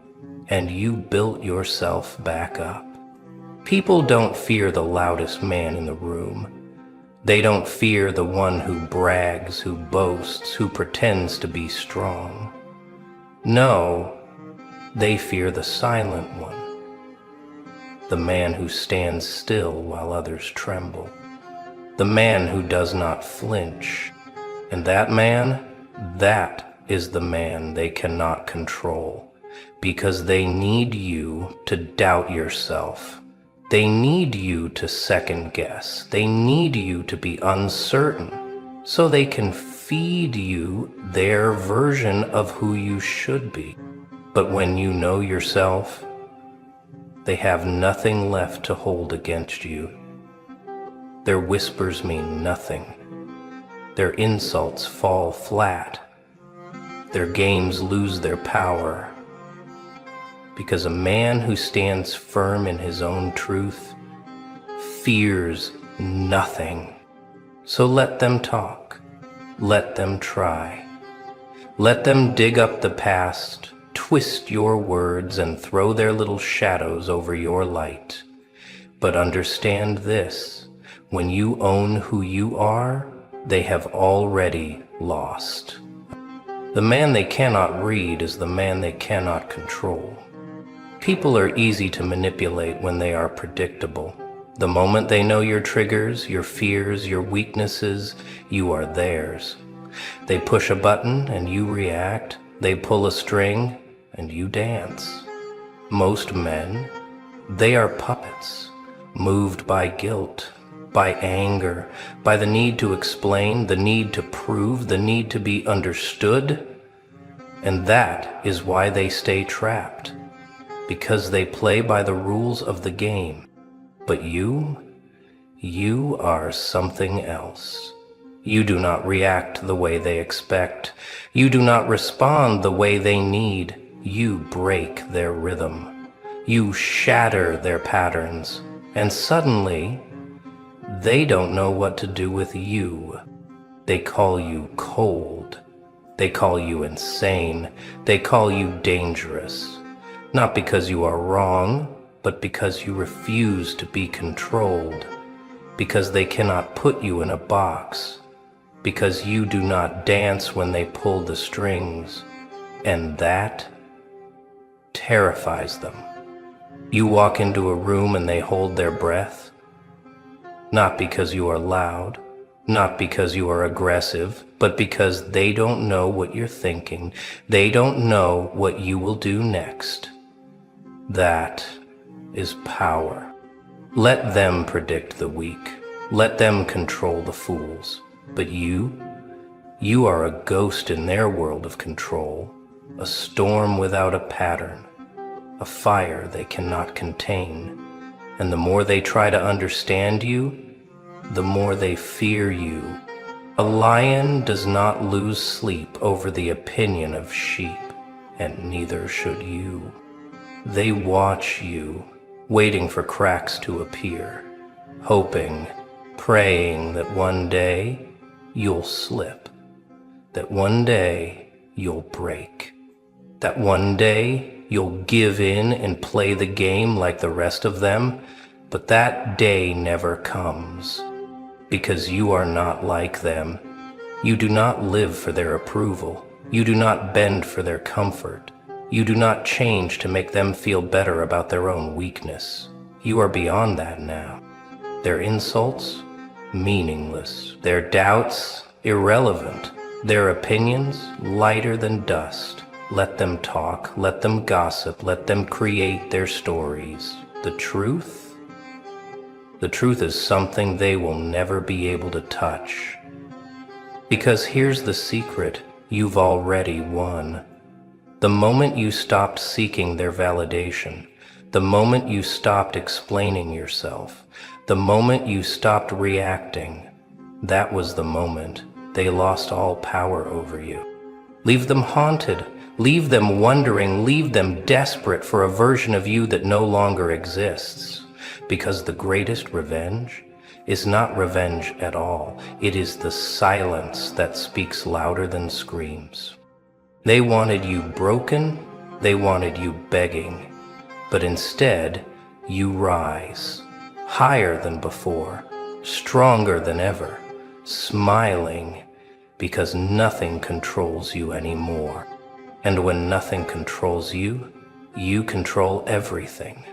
and you built yourself back up. People don't fear the loudest man in the room. They don't fear the one who brags, who boasts, who pretends to be strong. No, they fear the silent one, the man who stands still while others tremble, the man who does not flinch. And that man, that is the man they cannot control, because they need you to doubt yourself. They need you to second guess. They need you to be uncertain so they can feed you their version of who you should be. But when you know yourself, they have nothing left to hold against you. Their whispers mean nothing. Their insults fall flat. Their games lose their power. Because a man who stands firm in his own truth fears nothing. So let them talk. Let them try. Let them dig up the past, twist your words, and throw their little shadows over your light. But understand this, when you own who you are, they have already lost. The man they cannot read is the man they cannot control. People are easy to manipulate when they are predictable. The moment they know your triggers, your fears, your weaknesses, you are theirs. They push a button and you react. They pull a string and you dance. Most men, they are puppets, moved by guilt, by anger, by the need to explain, the need to prove, the need to be understood. And that is why they stay trapped. Because they play by the rules of the game. But you are something else. You do not react the way they expect. You do not respond the way they need. You break their rhythm. You shatter their patterns. And suddenly, they don't know what to do with you. They call you cold. They call you insane. They call you dangerous. Not because you are wrong, but because you refuse to be controlled, because they cannot put you in a box, because you do not dance when they pull the strings, and that terrifies them. You walk into a room and they hold their breath, not because you are loud, not because you are aggressive, but because they don't know what you're thinking. They don't know what you will do next. That is power. Let them predict the weak. Let them control the fools. But you are a ghost in their world of control, a storm without a pattern, a fire they cannot contain. And the more they try to understand you, the more they fear you. A lion does not lose sleep over the opinion of sheep, and neither should you. They watch you, waiting for cracks to appear, hoping, praying that one day you'll slip, that one day you'll break, that one day you'll give in and play the game like the rest of them. But that day never comes, because you are not like them. You do not live for their approval. You do not bend for their comfort. You do not change to make them feel better about their own weakness. You are beyond that now. Their insults, meaningless. Their doubts, irrelevant. Their opinions, lighter than dust. Let them talk, let them gossip, let them create their stories. The truth is something they will never be able to touch. Because here's the secret, you've already won. The moment you stopped seeking their validation, the moment you stopped explaining yourself, the moment you stopped reacting, that was the moment they lost all power over you. Leave them haunted Leave them wondering, leave them desperate for a version of you that no longer exists. Because the greatest revenge is not revenge at all. It is the silence that speaks louder than screams. They wanted you broken, they wanted you begging, but instead you rise, higher than before, stronger than ever, smiling, because nothing controls you anymore. And when nothing controls you, you control everything.